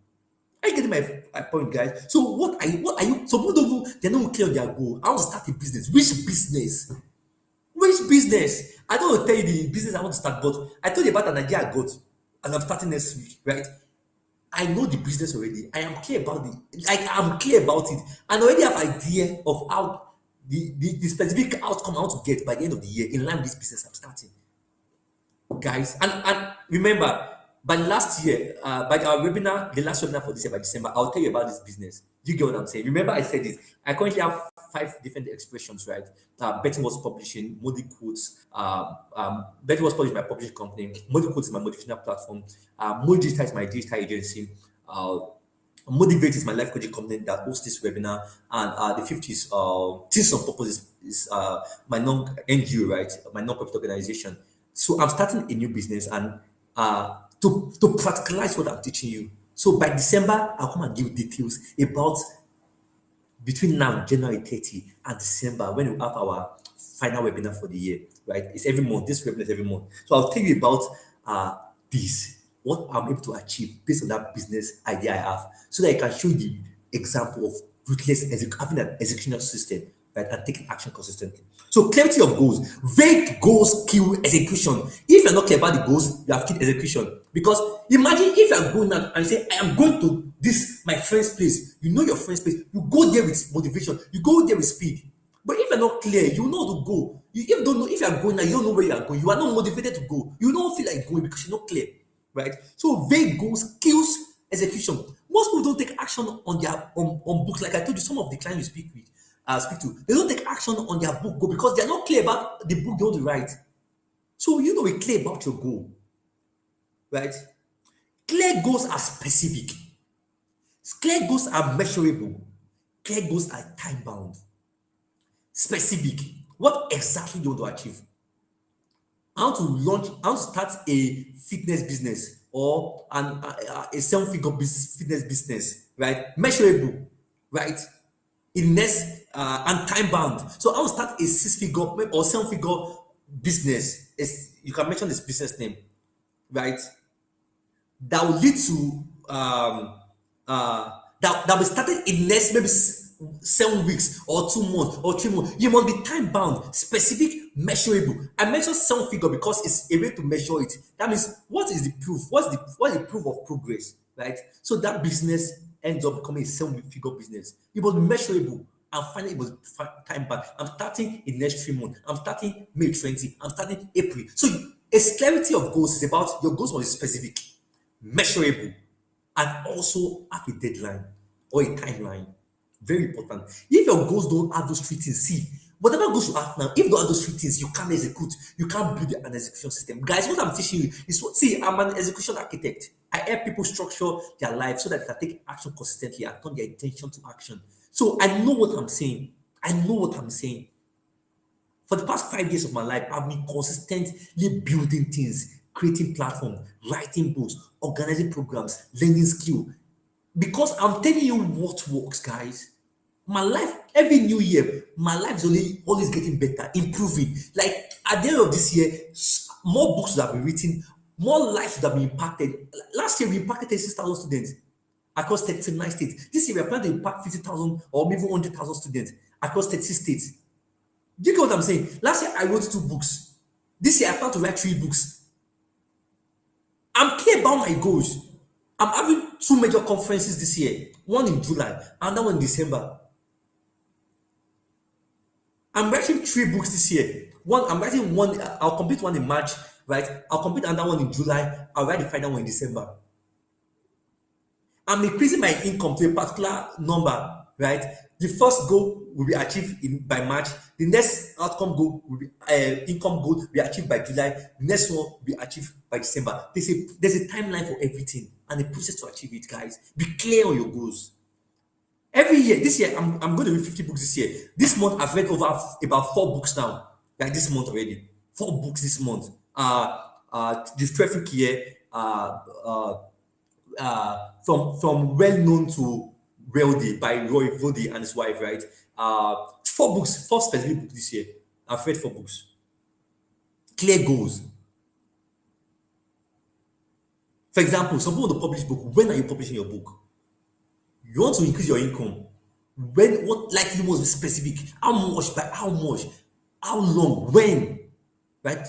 [SPEAKER 1] Are you getting my point, guys? So what are you? Some people don't know, they're not clear on their goal. I want to start a business. Which business? Which business? I don't want to tell you the business I want to start, but I told you about an idea I got, and I'm starting next week, right? I know the business already. I am clear about I'm clear about it. And already have idea of how the specific outcome I want to get by the end of the year in line with this business I'm starting. Guys, and remember, by last year, by our webinar, the last webinar for this year, by December, I'll tell you about this business. Do you get what I'm saying? Remember, I said this. I currently have 5 different expressions, right? Betting was publishing, Modi Quotes. Betting was published by my publishing company. Modi Quotes is my motivational platform. Modi Digital is my digital agency. Motivate is my life coaching company that hosts this webinar, and the fifth is Teams of Purpose is my non NGO, right? My non-profit organization. So I'm starting a new business, and to practicalize what I'm teaching you. So by December, I'll come and give details about between now, January 30 and December, when we have our final webinar for the year, right? It's every month. This webinar is every month. So I'll tell you about this, what I'm able to achieve based on that business idea I have, so that I can show you the example of having an execution system, right, and taking action consistently. So clarity of goals. Vague goals kill execution. If you're not clear about the goals, you have killed execution. Because imagine if you're going out and say, I am going to this my friend's place. You know your friend's place. You go there with motivation. You go there with speed. But if you're not clear, you know how to go. If you don't know if you're going now, you don't know where you are going. You are not motivated to go. You don't feel like going because you're not clear, right? So vague goals kills execution. Most people don't take action on their on books. Like I told you, some of the clients you speak to, they don't take action on their book goal because they're not clear about the book they want to write. So you know, be clear about your goal, right? Clear goals are specific. Clear goals are measurable. Clear goals are time bound. Specific. What exactly you want to achieve? How to launch, how to start a fitness business or a seven-figure fitness business, right? Measurable, right? In next and time bound. So I will start a six-figure or seven-figure business. You can mention this business name, right? That will lead to that will start in next maybe 7 weeks or 2 months or 3 months. You must be time bound, specific, measurable. I mentioned seven figure because it's a way to measure it. That means what is the proof? What's the proof of progress, right? So that business ends up becoming a seven-figure business. It must be measurable. And finally, it was time bound. I'm starting in next 3 months. I'm starting May 20. I'm starting April. So a clarity of goals is about your goals must be specific, measurable, and also have a deadline or a timeline. Very important. If your goals don't have those three things, see, whatever goals you have now, if you don't have those three things, you can't execute. You can't build an execution system. Guys, what I'm teaching you is what, see, I'm an execution architect. I help people structure their life so that they can take action consistently and turn their intention to action. So I know what I'm saying. I know what I'm saying. For the past 5 years of my life, I've been consistently building things, creating platforms, writing books, organizing programs, learning skill. Because I'm telling you what works, guys. My life, every new year, my life is only always getting better, improving. Like at the end of this year, more books would have been written, more lives would have been impacted. Last year, we impacted 36,000 students across 39 states. This year, we are planning to impact 50,000 or maybe 100,000 students across 36 states. Do you get what I'm saying? Last year I wrote 2 books. This year I plan to write 3 books. I'm clear about my goals. I'm having 2 major conferences this year. One in July, another one in December. I'm writing 3 books this year. I'm writing one. I'll complete one in March, right? I'll complete another one in July. I'll write the final one in December. I'm increasing my income to a particular number, right? The first goal will be achieved by March. The next outcome goal will be income goal will be achieved by July. The next one will be achieved by December. There's a timeline for everything and a process to achieve it, guys. Be clear on your goals. Every year, this year, I'm going to read 50 books this year. This month, I've read over about 4 books now. Like this month already. 4 books this month. The traffic year, from well known to wealthy by Roy Vody and his wife, right? 4 books, 4 specific books this year. I've read 4 books. Clear goals. For example, some people want to publish book. When are you publishing your book? You want to increase your income. When, what, like you must be specific. How much, by how much, how long, when, right?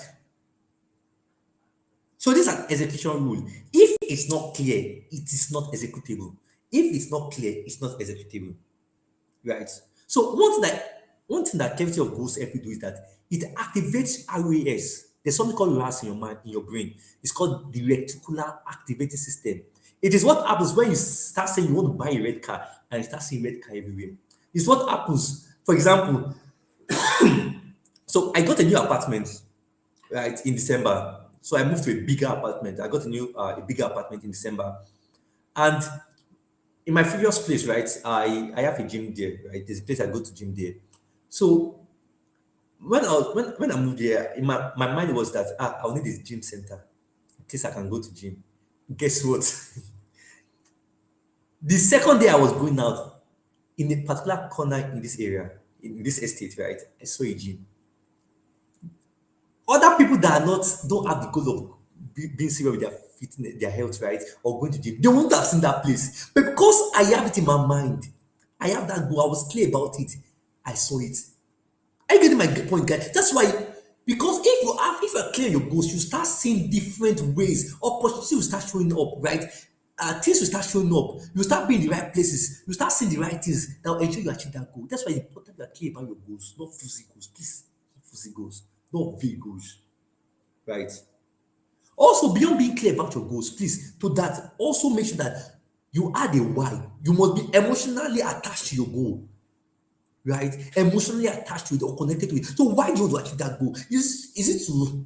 [SPEAKER 1] So this is an execution rule. If it's not clear, it is not executable. If it's not clear, it's not executable. Right? So one thing that clarity of goals help you do is that it activates RAS. There's something called RAS in your mind, in your brain. It's called the reticular activating system. It is what happens when you start saying you want to buy a red car and you start seeing red car everywhere. It's what happens. For example, so I got a new apartment, right, in December. So I moved to a bigger apartment. I got a bigger apartment in December. And in my previous place, right, I have a gym there, right? There's a place I go to gym there. So when I moved there, in my mind was that I'll need this gym center in case I can go to gym. Guess what? The second day I was going out, in a particular corner in this area, in this estate, right, I saw a gym. Other people that are not don't have the goal of being serious with their fitness, their health, right, or going to gym, they won't have seen that place. But because I have it in my mind, I have that goal. I was clear about it. I saw it. Are you getting my point, guys? That's why, because if you're clear your goals, you start seeing different ways. Opportunities will start showing up, right? Things will start showing up. You start being in the right places. You start seeing the right things that will ensure you achieve that goal. That's why it's important you are clear about your goals, not fuzzy goals. Please, not fuzzy goals, not vague goals, right? Also, beyond being clear about your goals, please, to that, also make sure that you add a why. You must be emotionally attached to your goal, right? Emotionally attached to it or connected to it. So why do you want to achieve that goal? Is it to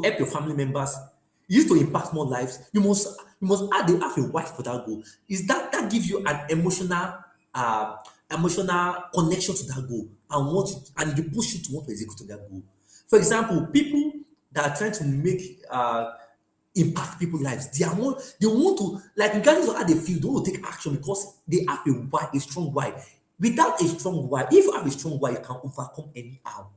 [SPEAKER 1] help your family members? Is it to impact more lives? You must have a why for that goal. Is that gives you an uh emotional connection to that goal and and it push you to want to execute that goal. For example, people that are trying to make impact people's lives. They want to, like, regardless of how they feel, they want to take action because they have a why, a strong why. Without a strong why, if you have a strong why, you can overcome any how.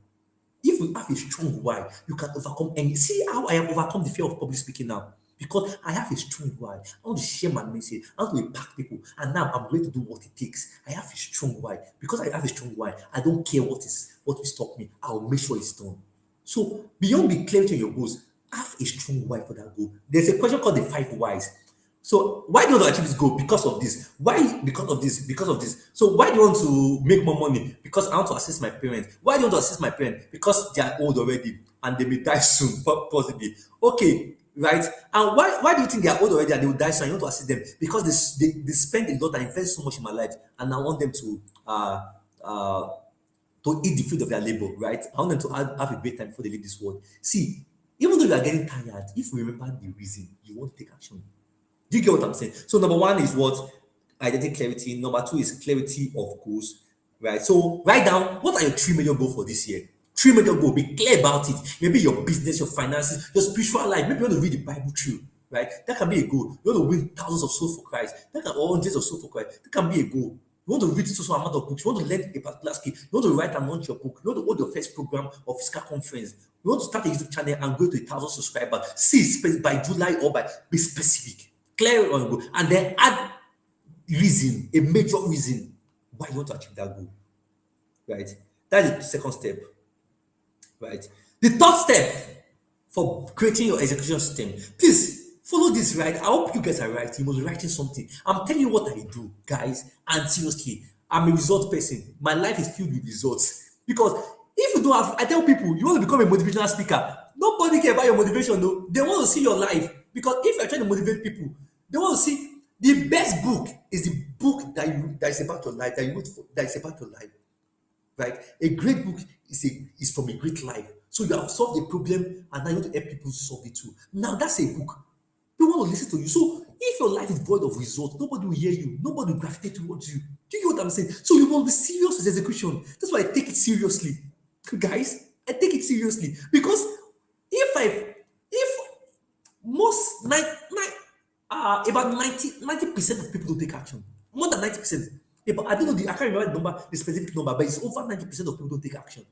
[SPEAKER 1] If you have a strong why, you can overcome any. See how I have overcome the fear of public speaking now. Because I have a strong why. I want to share my message. I want to impact people. And now I'm ready to do what it takes. I have a strong why. Because I have a strong why, I don't care what will stop me. I'll make sure it's done. So beyond the clarity of your goals, have a strong why for that goal. There's a question called the five whys. So why do you want to achieve this goal? Because of this. Why? Because of this. Because of this. So why do you want to make more money? Because I want to assist my parents. Why do you want to assist my parents? Because they are old already and they may die soon, possibly. Okay, right? And why do you think they are old already and they will die soon? I want to assist them because they spend a lot and invest so much in my life, and I want them uh to eat the fruit of their labor, right? I want them to have a great time before they leave this world. See, even though you are getting tired, if you remember the reason, you won't take action. Do you get what I'm saying? So number one is what? Identity clarity. Number two is clarity of goals, right? So write down what are your three major goals for this year. Three major goals. Be clear about it. Maybe your business, your finances, your spiritual life. Maybe you want to read the Bible through, right? That can be a goal. You want to win thousands of souls for Christ. Or hundreds of souls for Christ. That can be a goal. You want to read so amount of books. You want to learn a particular skill. You want to write and launch your book. You want to hold your first program or physical conference. You want to start a YouTube channel and go to 1,000 subscribers. See, by July or by be specific, clear on goal, and then add reason, a major reason why you want to achieve that goal. Right? That is the second step. Right? The third step for creating your execution system. Please follow this, right? I hope you guys are right. You must be writing something. I'm telling you what I do, guys. And seriously, I'm a result person. My life is filled with results. Because if you don't have, I tell people, you want to become a motivational speaker. Nobody care about your motivation, though. They want to see your life. Because if you're trying to motivate people, they want to see the best book is the book that is about your life, that you wrote that is about your life. Right? A great book is from a great life. So you have solved a problem and now you want to help people solve it too. Now that's a book. People want to listen to you. So if your life is void of results, nobody will hear you. Nobody will gravitate towards you. Do you get what I'm saying? So you must be serious with execution. That's why I take it seriously. Guys, I take it seriously. Because if most about 90% of people don't take action. More than 90%. Yeah, but I don't know I can't remember the specific number, but it's over 90% of people don't take action.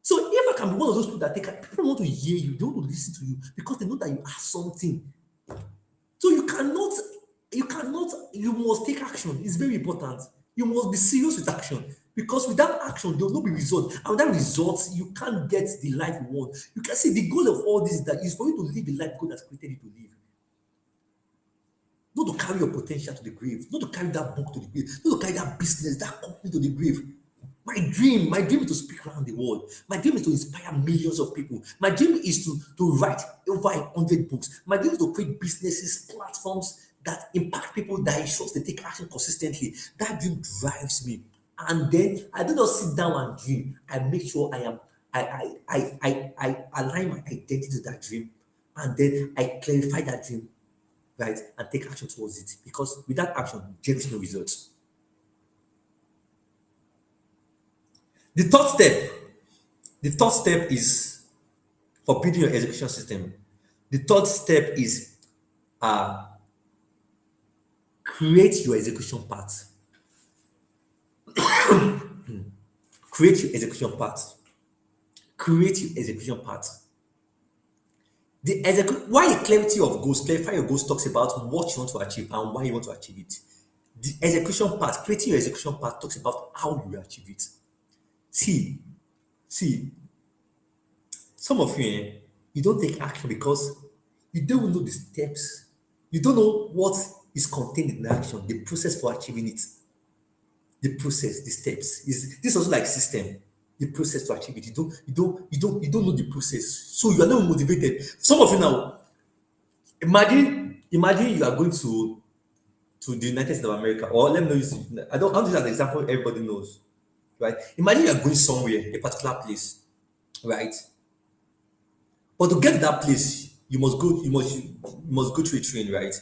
[SPEAKER 1] So if I can be one of those people that take action, people want to hear you, they want to listen to you because they know that you have something. So you must take action. It's very important. You must be serious with action because without action, there will not be results. And without results, you can't get the life you want. You can see the goal of all this that is for you to live the life God has created you to live. Not to carry your potential to the grave, not to carry that book to the grave, not to carry that business, that company to the grave. My dream is to speak around the world. My dream is to inspire millions of people. My dream is to write over 100 books. My dream is to create businesses, platforms that impact people, that ensures they take action consistently. That dream drives me. And then I don't just sit down and dream. I make sure I align my identity to that dream. And then I clarify that dream. right, and take action towards it. Because without action, there is no result. The third step, the third step is for building your execution system. The third step is uh, create your execution path. Create your execution path. Create your execution path. Why a clarity of goals, clarify your goals talks about what you want to achieve and why you want to achieve it. The execution path, creating your execution path talks about how you will achieve it. See, see, some of you, you don't take action because you don't know the steps. You don't know what is contained in the action, the process for achieving it. The process, the steps. This also like system, the process to achieve it. You don't know the process. So you are not motivated. Some of you now, imagine you are going to the United States of America, or let me know use I don't use an example everybody knows. Right? Imagine you are going somewhere, a particular place, right? But to get to that place, you must go through a train, right?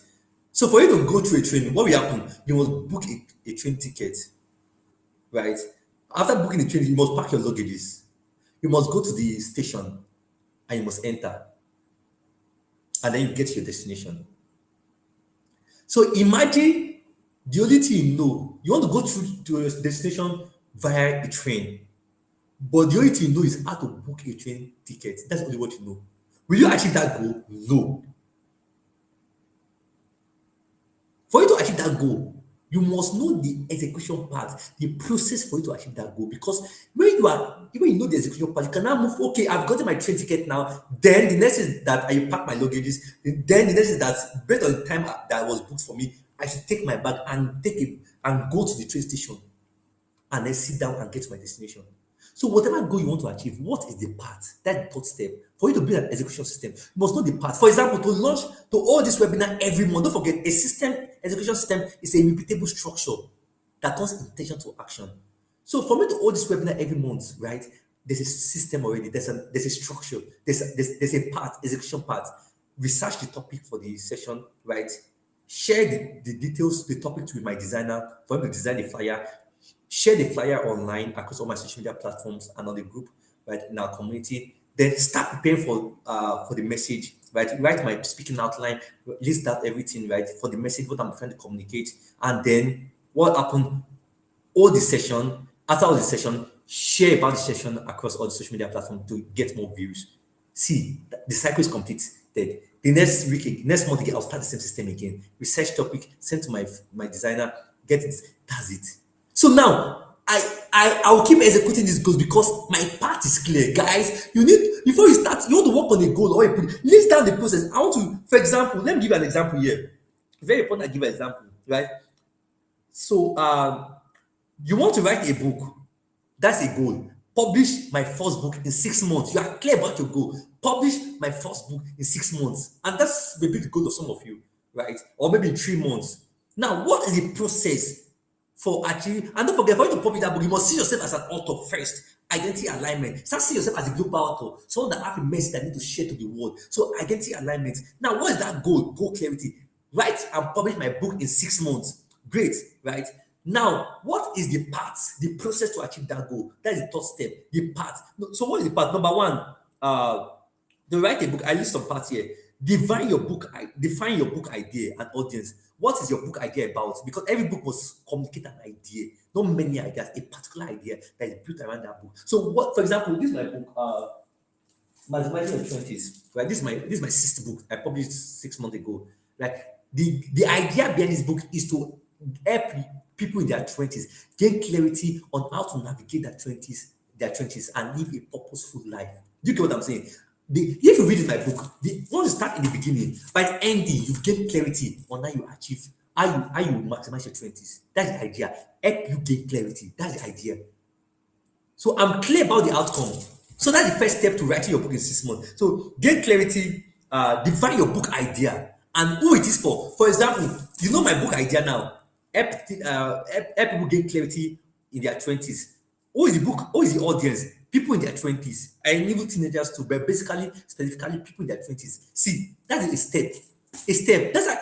[SPEAKER 1] So for you to go through a train, what will happen? You must book a train ticket, right? After booking the train, you must pack your luggages. You must go to the station and you must enter, and then you get to your destination. So imagine the only thing you know, you want to go through to your destination via a train, but the only thing you know is how to book a train ticket. That's only what you know. Will you achieve that goal? No. For you to achieve that goal, you must know the execution part, the process for you to achieve that goal. Because when you know the execution part, you can now move. Okay, I've gotten my train ticket now. Then the next is that I pack my luggages. Then the next is that based on the time that was booked for me, I should take my bag and take it and go to the train station and then sit down and get to my destination. So whatever goal you want to achieve, what is the path? That's the third step. For you to build an execution system, you must know the path. For example, to all this webinar every month, don't forget a system, execution system is a repeatable structure that turns intention to action. So for me to hold this webinar every month, right? There's a system already, there's a structure, there's a path, execution path. Research the topic for the session, right? Share the details, the topic with my designer for him to design the flyer. Share the flyer online across all my social media platforms and on the group, right, in our community. Then start preparing for the message, right? Write my speaking outline, list out everything, right, for the message, what I'm trying to communicate. And then what happened, all the session, after all the session, share about the session across all the social media platforms to get more views. See, the cycle is completed. The next week, next month again, I'll start the same system again. Research topic, send to my designer, get it, that's it. So now I will keep executing these goals because my path is clear. Guys, you need, before you start, you want to work on a goal or you put list down the process. I want to, for example, let me give you an example here. Very important I give an example, right? So you want to write a book. That's a goal. Publish my first book in 6 months. You are clear about your goal. Publish my first book in 6 months. And that's maybe the goal of some of you, right? Or maybe in 3 months. Now, what is the process for achieving? And don't forget, for you to publish that book, you must see yourself as an author first. Identity alignment. Start seeing yourself as a global author, someone that have a message that need to share to the world. So identity alignment. Now, what is that goal? Goal clarity. Write and publish my book in 6 months. Great, right? Now, what is the path, the process to achieve that goal? That is the third step, the path. So, what is the path? Number one, to write a book, I list some parts here. Define your book idea and audience. What is your book idea about? Because every book must communicate an idea, not many ideas, a particular idea that is built around that book. So, what, for example, this is my book, Maximizing Your 20s. Right? This is my sixth book. I published 6 months ago. Like the idea behind this book is to help people in their 20s gain clarity on how to navigate their 20s and live a purposeful life. Do you get what I'm saying? If you read in my book, once you start in the beginning, by the ending, you gain clarity on how you achieve, how you maximize your 20s. That's the idea. Help you gain clarity. That's the idea. So I'm clear about the outcome. So that's the first step to writing your book in 6 months. So gain clarity, define your book idea and who it is for. For example, you know my book idea now. Help people gain clarity in their 20s. Who is the book? Who is the audience? People in their 20s. I enable teenagers to, but basically, specifically people in their 20s. See, that is a step. A step. That's like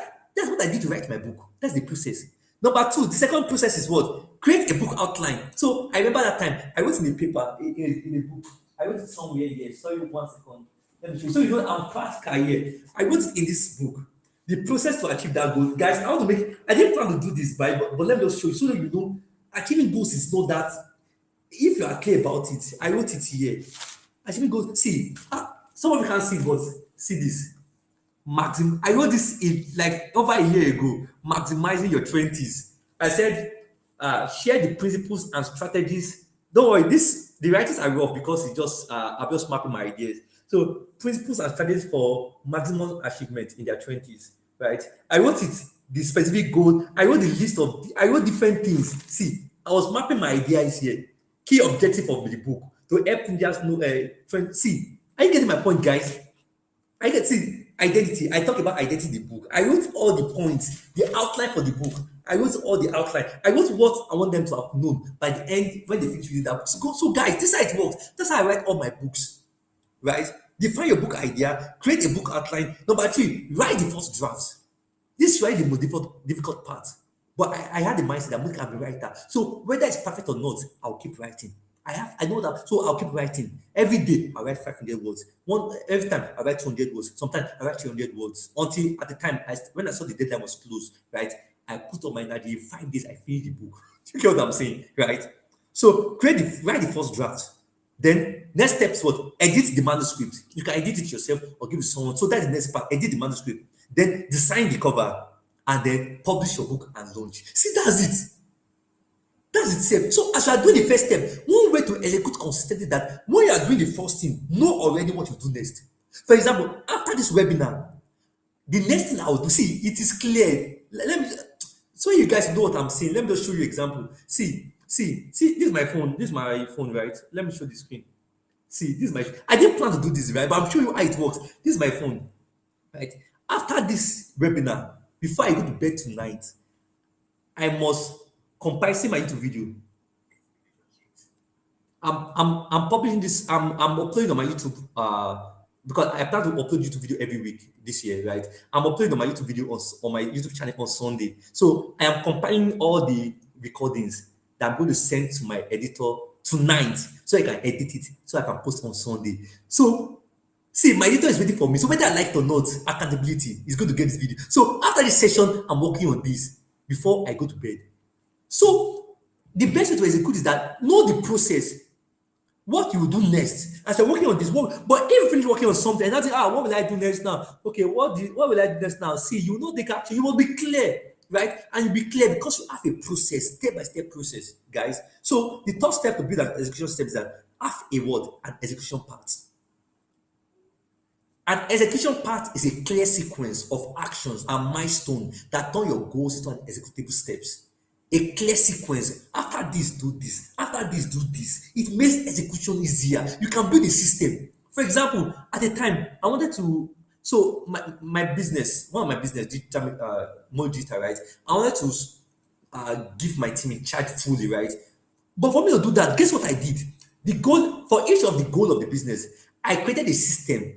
[SPEAKER 1] what I did to write my book. That's the process. Number two, the second process is what? Create a book outline. So I remember that time I wrote in a paper, in a book. I wrote it somewhere here. Sorry, 1 second. Let me show you. So you know I'm practical here. I wrote it in this book. The process to achieve that goal. Guys, I want to make I didn't plan to do this, but let me just show you so that you know achieving goals is not that if you are clear about it. I wrote it here. Achieving goals. See, some of you can't see it, but see this. I wrote this in like over a year ago. Maximizing your 20s. I said, share the principles and strategies. Don't worry, this the writings I wrote because it's just I'm just mapping my ideas. So principles and strategies for maximum achievement in their 20s, right? I wrote it, the specific goal. I wrote the list of I wrote different things. See, I was mapping my ideas here. Key objective of the book to help them just know. See, are you getting my point, guys? I can see identity. I talk about identity in the book. I wrote all the points, the outline for the book. I wrote all the outline. I wrote what I want them to have known by the end when they finish reading that book. So guys, this is how it works. That's how I write all my books, right? Define your book idea, create a book outline. Number three, write the first draft. This is really the most difficult part. But I had the mindset that I'm a writer. So whether it's perfect or not, I'll keep writing. I know that, so I'll keep writing. Every day I write 500 words. Every time I write 200 words. Sometimes I write 300 words. Until at the time when I saw the deadline was close, right? I put all my energy in 5 days. I finished the book. You get what I'm saying, right? So write the first draft. Then next step is what? Edit the manuscript. You can edit it yourself or give it to someone. So that's the next part. Edit the manuscript. Then design the cover and then publish your book and launch. See, that's it. That's it. So as you are doing the first step, one way to execute consistently that when you are doing the first thing, know already what you do next. For example, after this webinar, the next thing I will do, see, it is clear. Let me so you guys know what I'm saying. Let me just show you an example. See, this is my phone. This is my phone, right? Let me show the screen. See, this is my I didn't plan to do this, right? But I'm showing you how it works. This is my phone, right? After this webinar, before I go to bed tonight, I must compile my YouTube video. I'm publishing this. I'm uploading on my YouTube because I plan to upload YouTube video every week this year, right? I'm uploading on my YouTube video on my YouTube channel on Sunday. So I am compiling all the recordings that I'm going to send to my editor tonight, so I can edit it, so I can post on Sunday. So see, my editor is waiting for me. So whether I like it or not, accountability is going to get this video. So after this session, I'm working on this before I go to bed. So the best way to execute is that know the process, what you will do next. As you're working on this work, but if you finish working on something and now think, what will I do next now? Okay, what will I do next now? See, you know the capture, you will be clear, right? And you'll be clear because you have a process, step-by-step process, guys. So the third step to build an execution step is that have a word, an execution part. An execution part is a clear sequence of actions and milestones that turn your goals into an executable steps. A clear sequence. After this, do this. After this, do this. It makes execution easier. You can build a system. For example, at the time, I wanted to. So my business, one of my business, more digital, right? I wanted to give my team in charge fully, right? But for me to do that, guess what I did? The goal for each of the goal of the business, I created a system.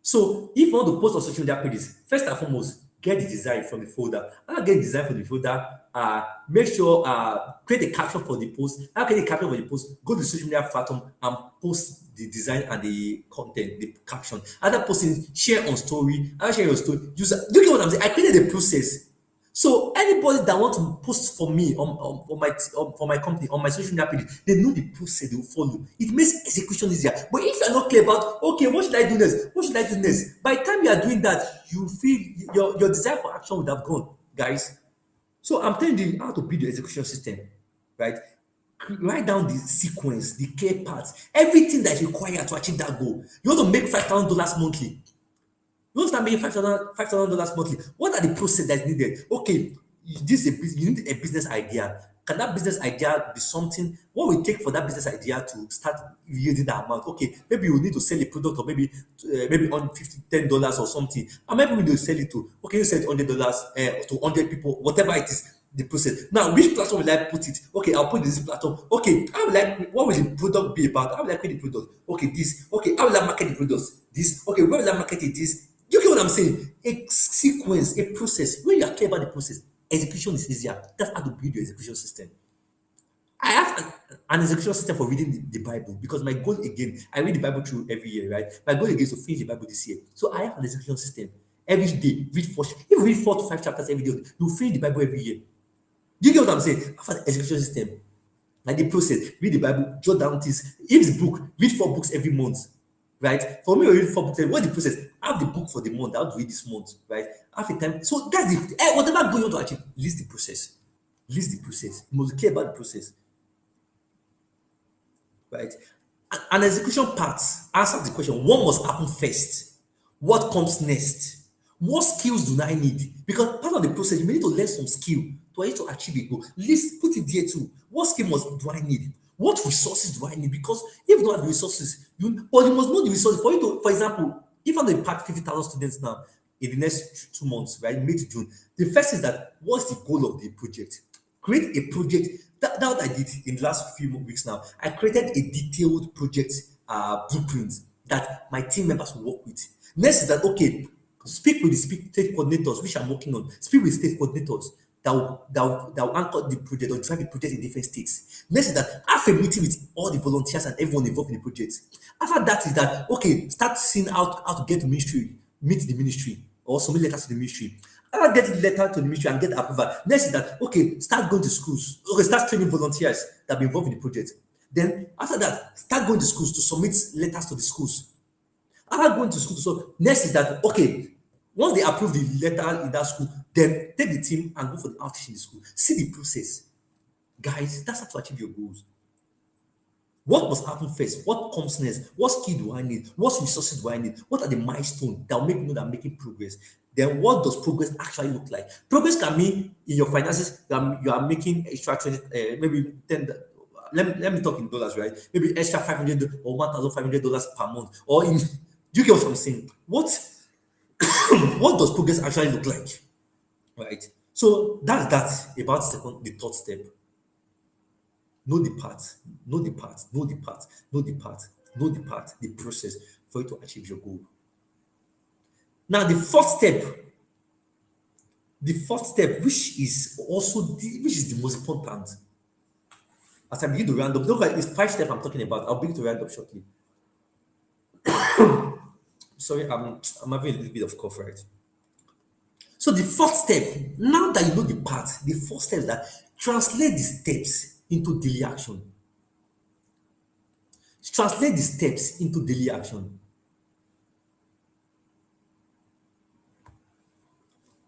[SPEAKER 1] So if you want to post on social media pages, first and foremost, get the design from the folder. I'll get the design from the folder. Make sure create a caption for the post. I'll create a caption for the post. Go to the social media platform and post the design and the content, the caption. Other posting, share on story. I'll share your story. Look at what I'm saying. I created a process. So anybody that wants to post for me for my company on my social media page, they know the process they will follow. It makes execution easier. But if you're not clear about okay, what should I do next? What should I do next? By the time you are doing that, you feel your desire for action would have gone, guys. So I'm telling you how to build your execution system, right? Write down the sequence, the clear parts, everything that is required to achieve that goal. You want to make $5,000 monthly. You want to start making $5,000 monthly. What are the process that's needed? Okay, this is you need a business idea. Can that business idea be something? What will it take for that business idea to start yielding that amount? Okay, maybe you need to sell a product or maybe on $10 or something. And maybe we need to sell it to you sell it $100 to 100 people, whatever it is. The process. Now, which platform will I put it? Okay, I'll put this platform. Okay, what will the product be about? How will I create the product? Okay, this. Okay, how will I market the products? This. Okay, where will I market it? This. You get what I'm saying? A sequence, a process. When you are clear about the process, execution is easier. That's how to build your execution system. I have an execution system for reading the Bible because my goal again, I read the Bible through every year, right? My goal again is to finish the Bible this year. So I have an execution system. Every day, read four. If you read 4 to 5 chapters every day, you finish the Bible every year. Do you get what I'm saying? I have an execution system. Like the process, read the Bible, jot down things. If it's book, read 4 books every month, right? For me, I read 4 books. What's the process? I have the book for the month. I have to read this month, right? I have a time. So that's the whatever goal you want to achieve. List the process. List the process. You must care about the process, right? An execution part answers the question: what must happen first? What comes next? What skills do I need? Because part of the process, you may need to learn some skill to to achieve a goal. List, put it there too. What skill do I need? What resources do I need? Because if you don't have the resources, you must know the resources for you to, for example, if I'm going to pack 50,000 students now in the next 2 months, right, May to June, the first is that what's the goal of the project? Create a project. That what I did in the last few weeks now. I created a detailed project blueprint that my team members will work with. Next is that okay, speak with the state coordinators, which I'm working on. Speak with state coordinators that will anchor the project or drive the project in different states. Next is that have a meeting with all the volunteers and everyone involved in the project. After that is that okay, start seeing how to get to ministry, meet the ministry, or submit letters to the ministry. After getting letter to the ministry and get approval, next is that okay, start going to schools. Okay, start training volunteers that be involved in the project. Then after that, start going to schools to submit letters to the schools. After going to school, so next is that okay, once they approve the letter in that school, then take the team and go for the outreach in the school. See the process, guys. That's how to achieve your goals. What must happen first? What comes next? What skill do I need? What resources do I need? What are the milestones that will make me know that I'm making progress? Then what does progress actually look like? Progress can mean in your finances you are making extra 20, maybe 10. Let me talk in dollars, right? Maybe extra 500 or $1,500 per month. Or in, do you get what I'm saying? What does progress actually look like? Right. So that's that about the third step. Know the path, know the path, know the path, know the path, know the path, the process for you to achieve your goal. Now, the fourth step, which is the most important, as I begin to round up, look like it's 5 steps I'm talking about. I'll begin to round up shortly. Sorry, I'm having a little bit of cough, right? So the fourth step, now that you know the path, the fourth step is that translate the steps into daily action. Translate the steps into daily action.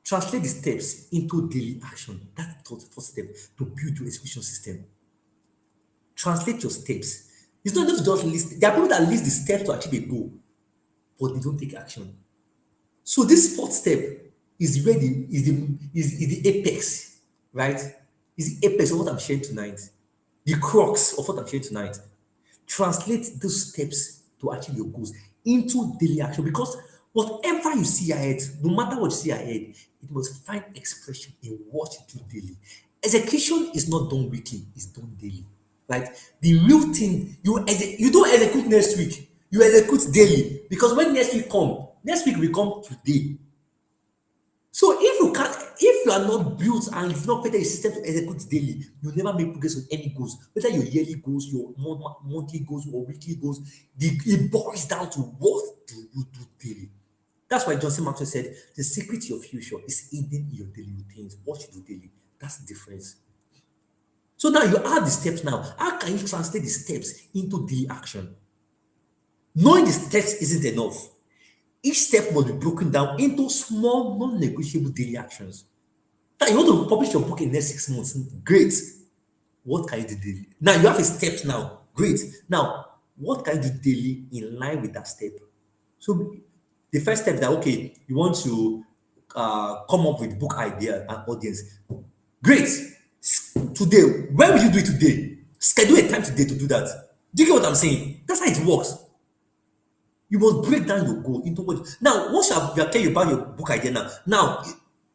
[SPEAKER 1] Translate the steps into daily action. That's the first step to build your execution system. Translate your steps. It's not enough to just list. There are people that list the steps to achieve a goal, but they don't take action. So this fourth step is where the apex, right? Is the apex of what I'm sharing tonight. The crux of what I'm sharing tonight. Translate those steps to achieve your goals into daily action because whatever you see ahead, no matter what you see ahead, it must find expression in what you do daily. Execution is not done weekly, it's done daily. Right? The real thing, you don't execute next week, you execute daily because when next week will come today. So if you are not built and you've not created a system to execute daily, you'll never make progress with any goals. Whether your yearly goals, your monthly goals, or weekly goals, it boils down to what do you do daily. That's why Johnson Maxwell said the secret to your future is hidden in your daily routines. What you do daily. That's the difference. So now you have the steps now. How can you translate the steps into daily action? Knowing the steps isn't enough. Each step must be broken down into small, non-negotiable daily actions. Now, you want to publish your book in the next 6 months. Great. What can you do daily? Now, you have a step now. Great. Now, what can you do daily in line with that step? So, the first step that, okay, you want to come up with book idea and audience. Great. Today, when will you do it today? Schedule a time today to do that. Do you get what I'm saying? That's how it works. You must break down your goal into what. Now, once you are clear about your book idea now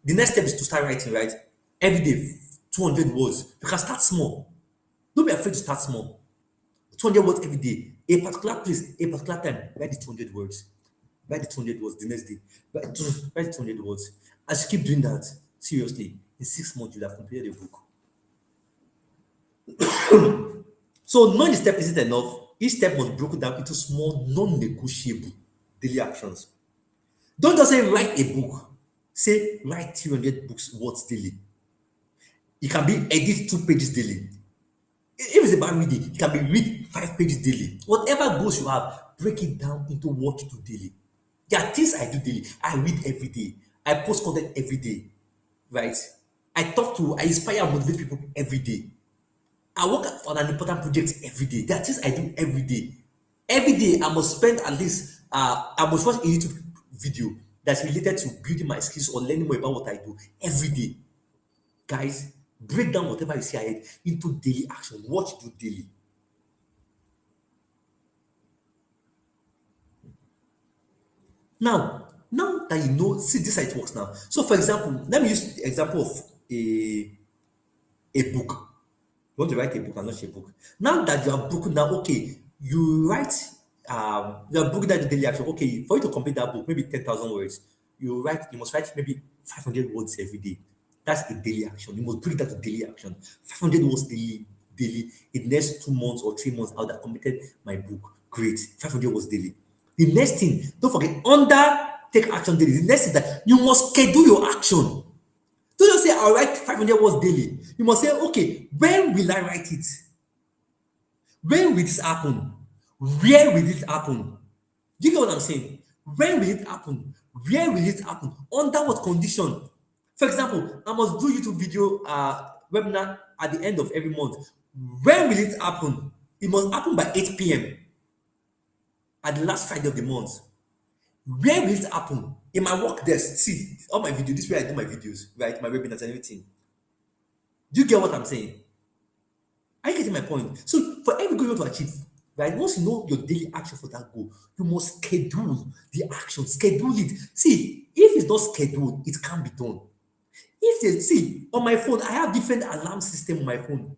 [SPEAKER 1] the next step is to start writing, right? Every day, 200 words. You can start small. Don't be afraid to start small. 200 words every day. A particular place, a particular time, write the 200 words. Write the 200 words the next day. Write the 200 words. As you keep doing that, seriously, in 6 months, you'll have completed a book. So knowing the step isn't enough. Each step must be broken down into small, non-negotiable daily actions. Don't just say write a book. Say write 300 books words daily. It can be edit 2 pages daily. If it's about reading, it can be read 5 pages daily. Whatever goals you have, break it down into what you do daily. There are things I do daily. I read every day. I post content every day. Right? I inspire and motivate people every day. I work on an important project every day. There are things I do every day. Every day, I must spend at least, I must watch a YouTube video that's related to building my skills or learning more about what I do every day. Guys, break down whatever you see ahead into daily action. What you do daily. Now that you know, see this how it works now. So, for example, let me use the example of a book. You want to write a book and launch a book. Now that you have broken down, okay, you have broken down the daily action. Okay, for you to complete that book, maybe 10,000 words, you must write maybe 500 words every day. That's a daily action. You must bring that to daily action. 500 words daily. In the next 2 months or 3 months, I would have completed my book. Great. 500 words daily. The next thing, don't forget, under take action daily. The next thing is that you must schedule your action. Don't just say, I'll write 500 words daily. You must say, okay, when will I write it? When will this happen? Where will it happen? Do you get what I'm saying? When will it happen? Where will it happen? Under what condition? For example, I must do YouTube video webinar at the end of every month. When will it happen? It must happen by 8 p.m. at the last Friday of the month. Where will it happen? In my work desk. See, all my videos, this way I do my videos, right? My webinars and everything. Do you get what I'm saying? Are you getting my point? So for every goal you want to achieve, right? Once you know your daily action for that goal, you must schedule the action, schedule it. See, if it's not scheduled, it can't be done. If you see on my phone, I have different alarm system on my phone.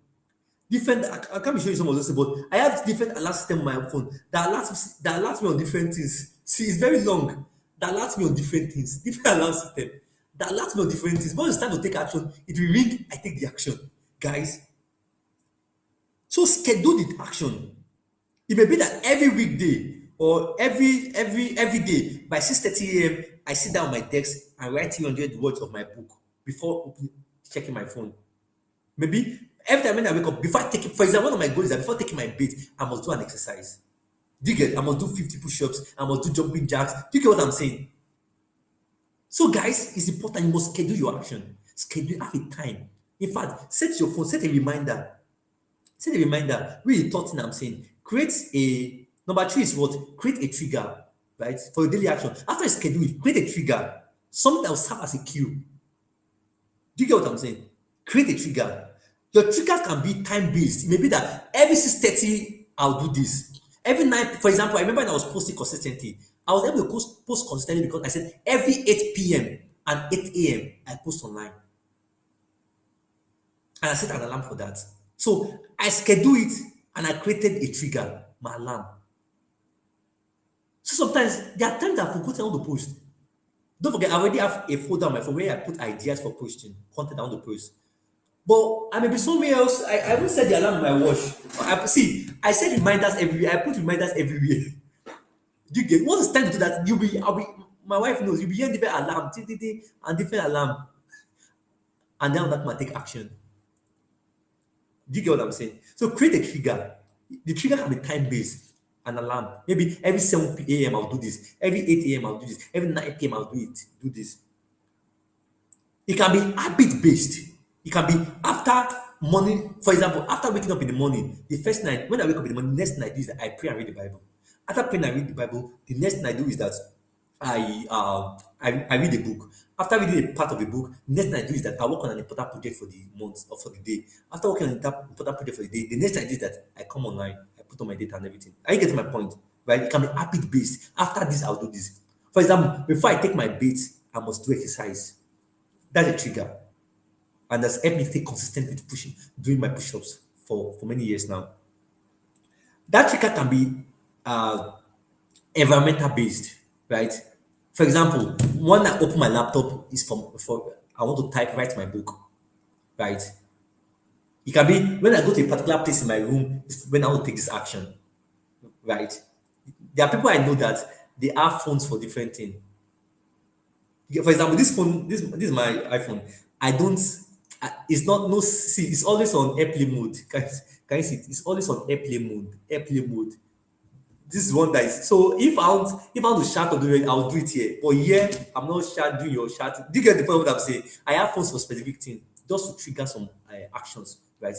[SPEAKER 1] Different, I can't be showing you some of those, but I have different alarm system on my phone that alerts me on different things. See, it's very long. That alerts me on different things, different alarm system. That alerts me on different things. Once it's time to take action, it will ring, I take the action. Guys, so schedule the action. It may be that every weekday or every day by 6:30 a.m. I sit down on my desk and write 300 words of my book before checking my phone. Maybe every time when I wake up, before I take it, for example, one of my goals is that before taking my bed, I must do an exercise. Do you get? I must do 50 push-ups. I must do jumping jacks. Do you get what I'm saying? So, guys, it's important. You must schedule your action. Schedule, have a time. In fact, set your phone, set a reminder. Set a reminder. Read the thought thing I'm saying. Create a number three is what? Create a trigger, right? For your daily action. After you schedule it, create a trigger. Something that will serve as a cue. Do you get what I'm saying? Create a trigger. Your trigger can be time-based. It may be that every 6:30 I'll do this. Every night, for example, I remember when I was posting consistently. I was able to post consistently because I said every 8 p.m. and 8 a.m. I post online. And I set an alarm for that. So I schedule it and I created a trigger, my alarm. So sometimes there are times I forgot I want to post. Don't forget, I already have a folder on my phone where I put ideas for posting, content I want to post. But I may be somewhere else. I won't set the alarm on my watch. I set reminders everywhere. I put reminders everywhere. Do you get? Once it's time to do that, my wife knows, you'll be hearing different alarm, and different alarm. And then that might take action. Do you get what I'm saying? So create a trigger. The trigger can be time-based, an alarm. Maybe every 7 a.m. I'll do this. Every 8 a.m. I'll do this. Every 9 p.m. I'll do this. It can be habit-based. It can be after morning, for example, after waking up in the morning, the first night, when I wake up in the morning, the next thing I do is that I pray and read the Bible. After praying and read the Bible, the next thing I do is that I read a book. After reading a part of a book, the next thing I do is that I work on an important project for the month or for the day. After working on an important project for the day, the next thing I do is that I come online, I put on my data and everything. Are you getting my point? Right? It can be habit based. After this, I'll do this. For example, before I take my bait, I must do exercise. That's a trigger. And that's helped me stay consistent with pushing, doing my push-ups for many years now. That trigger can be environmental based, right? For example, when I open my laptop is for I want to write my book, right? It can be when I go to a particular place in my room, is when I want to take this action, right? There are people I know that they have phones for different things. For example, this phone, this is my iPhone. I don't. It's not no see. It's always on airplane mode. Can you see it? It's always on airplane mode. Airplane mode. This is one that is so. If I want to shout or do it, I'll do it here. But here, I'm not shout doing your shout. Do you get the point? Of what I'm saying? I have phones for specific things just to trigger some actions, right,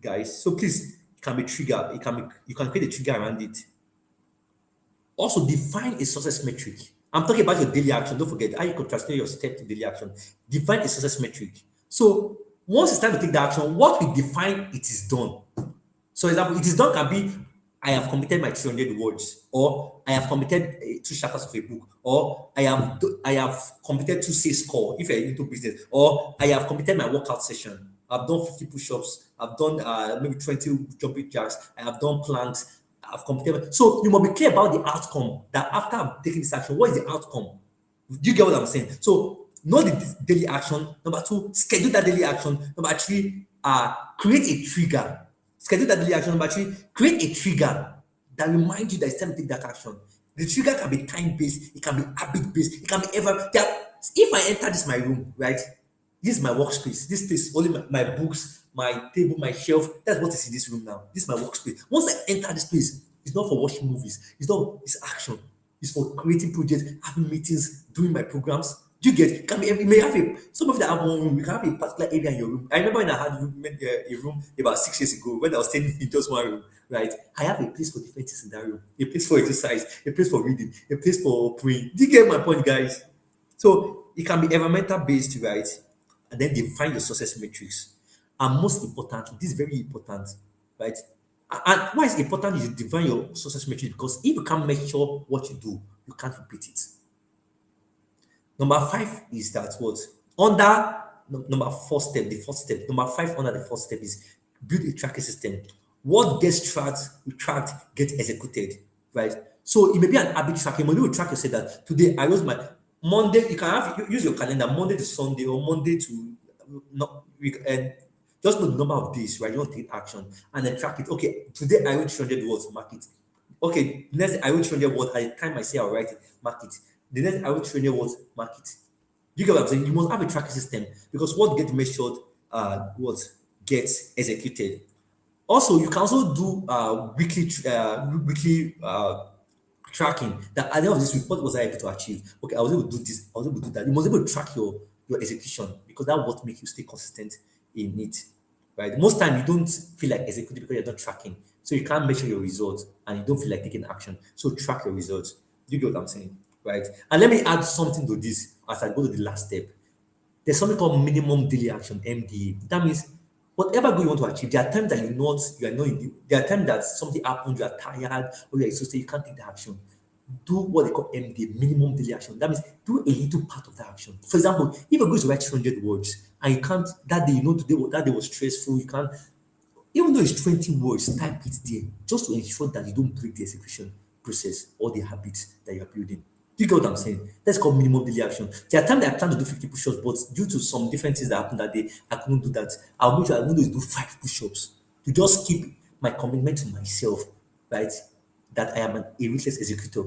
[SPEAKER 1] guys? So please, it can be trigger. It can be you can create a trigger around it. Also, define a success metric. I'm talking about your daily action. Don't forget how you can translate your step to daily action. Define a success metric. So once it's time to take the action, what we define it is done. So, example, it is done can be I have completed my 300 words, or I have completed two chapters of a book, or I have completed two sales call if you're into business, or I have completed my workout session. I've done 50 push-ups. I've done maybe 20 jumping jacks. I have done planks. I've completed. So you must be clear about the outcome. That after I've taken this action, what is the outcome? Do you get what I'm saying? So know the daily action. Number two, schedule that daily action. Number three, create a trigger. Schedule that daily action. Number three, create a trigger that reminds you that it's time to take that action. The trigger can be time based, it can be habit based, it can be ever. If I enter this my room, right? This is my workspace. This place only my books, my table, my shelf. That's what is in this room now. This is my workspace. Once I enter this place, it's not for watching movies. It's not. It's action. It's for creating projects, having meetings, doing my programs. Do you get? It can be. You may have a some of you that have one room. You can have a particular area in your room. I remember when I had a room about 6 years ago when I was staying in just one room. Right? I have a place for different things in that room. A place for exercise. A place for reading. A place for praying. Do you get my point, guys? So it can be environmental based, right? And then define your success metrics. And most importantly, this is very important, right? And why is it important is you define your success metrics because if you can't measure what you do, you can't repeat it. Number five is that what under number four step, the fourth step. Number five under the fourth step is build a tracking system. What gets tracked, get executed, right? So it may be an habit tracking. When you track yourself that today I use my Monday. You can use your calendar Monday to Sunday or Monday to not week and just know the number of days, right? You don't take action and then track it. Okay, today I wrote 300 words, mark it. Okay, next I wrote 300 words. At the time I say I'll write it, mark it. The next I wrote 300 words, mark it. You get what I'm saying? You must have a tracking system because what gets measured, what gets executed. Also, you can also do weekly tracking. That at the end of this week, what was I able to achieve? Okay, I was able to do this. I was able to do that. You must be able to track your execution because that what makes you stay consistent in it. Right? Most time you don't feel like executing because you're not tracking, so you can't measure your results and you don't feel like taking action. So track your results. Do you get what I'm saying? Right? And let me add something to this as I go to the last step. There's something called minimum daily action (MDA). That means whatever goal you want to achieve, there are times that you are not in there are times that something happens, you are tired or you're exhausted, you can't take the action. Do what they call MDA, minimum daily action. That means do a little part of the action. For example, if you're going to write 200 words and you can't that day, that day was stressful, you can't even though it's 20 words, type it there just to ensure that you don't break the execution process or the habits that you're building. Do you get what I'm saying? That's called minimum daily action. There are times that I plan to do 50 push-ups, but due to some different things that happened that day, I couldn't do that. I'll make sure I'm going to do 5 push-ups to just keep my commitment to myself, right? That I am a ruthless executor,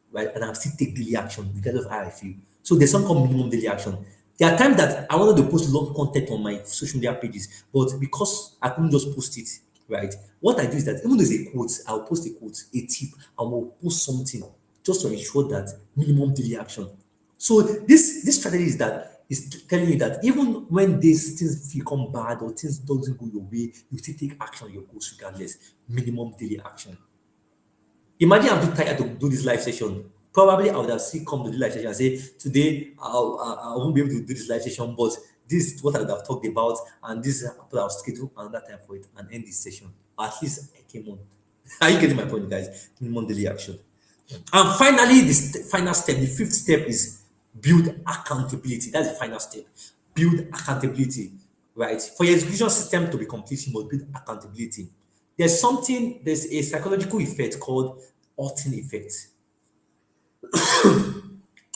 [SPEAKER 1] right? And I'll still take daily action because of how I feel. So there's something called minimum daily action. There are times that I wanted to post long content on my social media pages, but because I couldn't just post it, right? What I do is that even though there's a quote, I'll post a quote, a tip, I will post something just to ensure that minimum daily action. So this strategy is telling you that even when these things become bad or things doesn't go your way, you still take action on your goals regardless. Minimum daily action. Imagine I'm too tired to do this live session. Probably I would have still come to the live session and say, today I won't be able to do this live session, but this is what I would have talked about, and this is what I'll schedule another time for it and end this session. At least I came on. Are you getting my point, guys? Minimum daily action. And finally, final step, the fifth step is build accountability. That's the final step. Build accountability, right? For your execution system to be complete, you must build accountability. There's a psychological effect called Orton effect.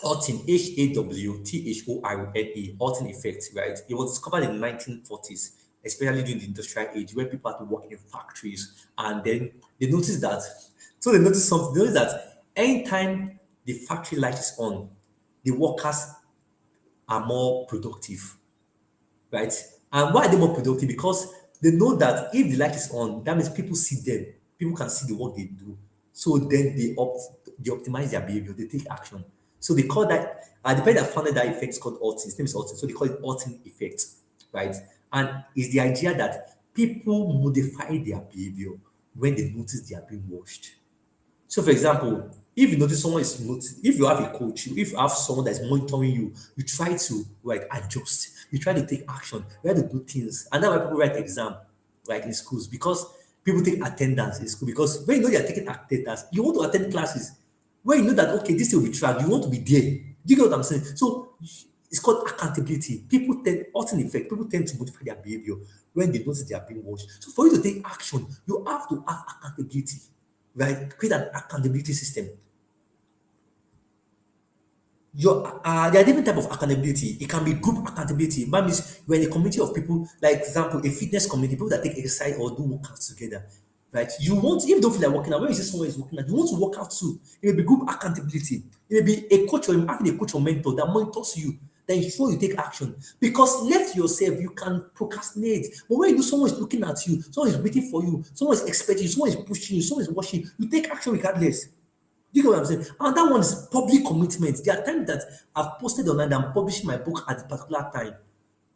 [SPEAKER 1] Horton, Hawthorne, Horton effect, right? It was discovered in the 1940s, especially during the industrial age, where people had to work in factories, and then they noticed that. So they noticed something. They noticed that anytime the factory light is on, the workers are more productive, right? And why are they more productive? Because they know that if the light is on, that means people see them. People can see the work they do. So then they optimize their behavior. They take action. So they call that the person that founded that effect is called Orton. His name is Orton. So they call it Orton effect, right? And it's the idea that people modify their behavior when they notice they are being watched. So, for example, if you notice someone is if you have a coach, if you have someone that's monitoring you, you try to like adjust, you try to take action, you try to do things. And that's why people write exam like in schools because people take attendance in school because when you know you're taking attendance, you want to attend classes. When you know that okay, this will be tracked, you want to be there. Do you get what I'm saying? So it's called accountability. People tend, often effect, people tend to modify their behavior when they notice they are being watched. So for you to take action, you have to have accountability, right? Create an accountability system. There are different type of accountability. It can be group accountability. That means you're in a community of people, like example, a fitness community, people that take exercise or do workouts together. Right? You want, if you don't feel like working out, when you see someone is working out, you want to work out too. It may be group accountability. It may be a coach or having a coach or mentor that monitors you. Then before you take action. Because left to yourself, you can procrastinate. But when you know someone is looking at you, someone is waiting for you, someone is expecting you, someone is pushing you, someone is watching you take action regardless. Do you get what I'm saying? And that one is public commitment. There are times that I've posted online that I'm publishing my book at a particular time,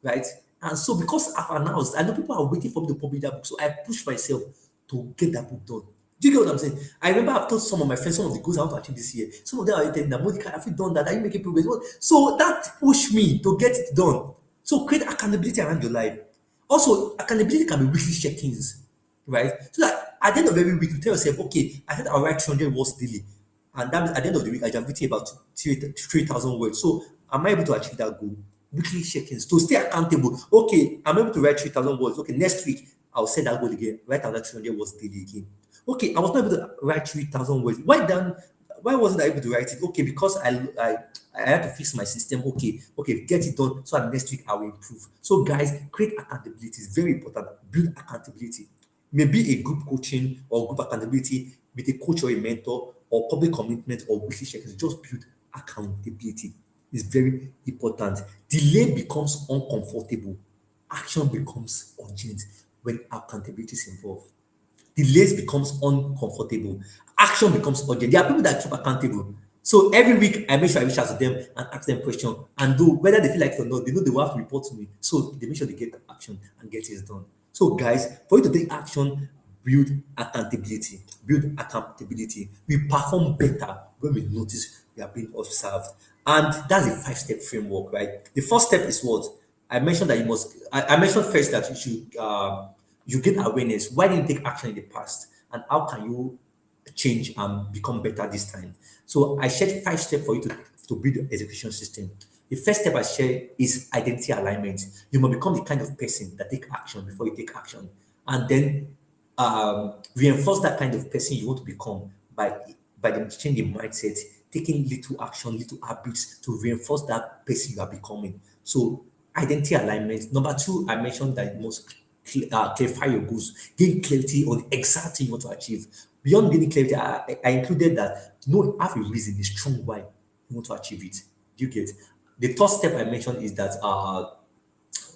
[SPEAKER 1] right? And so because I've announced, I know people are waiting for me to publish that book, so I push myself to get that book done. Do you get what I'm saying? I remember I've told some of my friends some of the goals I want to achieve this year. Some of them are telling that Monica, have you done that? Are you making progress? So that pushed me to get it done. So create accountability around your life. Also, accountability can be weekly check-ins, right? So that at the end of every week, you tell yourself, okay, I said I'll write 200 words daily. And that means at the end of the week, I have written about 3,000 words. So am I able to achieve that goal? Weekly check-ins to stay accountable. Okay, I'm able to write 3,000 words. Okay, next week, I'll set that goal again. Write another 300 words daily again. Okay, I was not able to write 3,000 words. Why wasn't I able to write it? Okay, because I had to fix my system. Okay, get it done. So that next week I will improve. So guys, create accountability. It's very important. Build accountability. Maybe a group coaching or group accountability with a coach or a mentor or public commitment or weekly check-ins. Just build accountability. It's very important. Delay becomes uncomfortable. Action becomes urgent when accountability is involved. Delays becomes uncomfortable. Action becomes urgent. There are people that keep accountable. So every week I make sure I reach out to them and ask them questions and do whether they feel like it or not, they know they will have to report to me. So they make sure they get action and get it done. So guys, for you to take action, build accountability. Build accountability. We perform better when we notice we are being observed. And that's a five-step framework, right? The first step is what? I mentioned that I mentioned first that you get awareness. Why didn't you take action in the past? And how can you change and become better this time? So I shared five steps for you to build an execution system. The first step I share is identity alignment. You must become the kind of person that take action before you take action. And then reinforce that kind of person you want to become by them changing mindset, taking little action, little habits to reinforce that person you are becoming. So identity alignment. Number two, I mentioned that you must clarify your goals, gain clarity on the exact thing you want to achieve. Beyond gaining clarity, I included that have a reason, a strong why you want to achieve it. Do you get? The third step I mentioned is that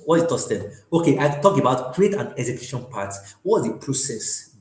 [SPEAKER 1] what is third step? Okay, I talk about create an execution part. What is the process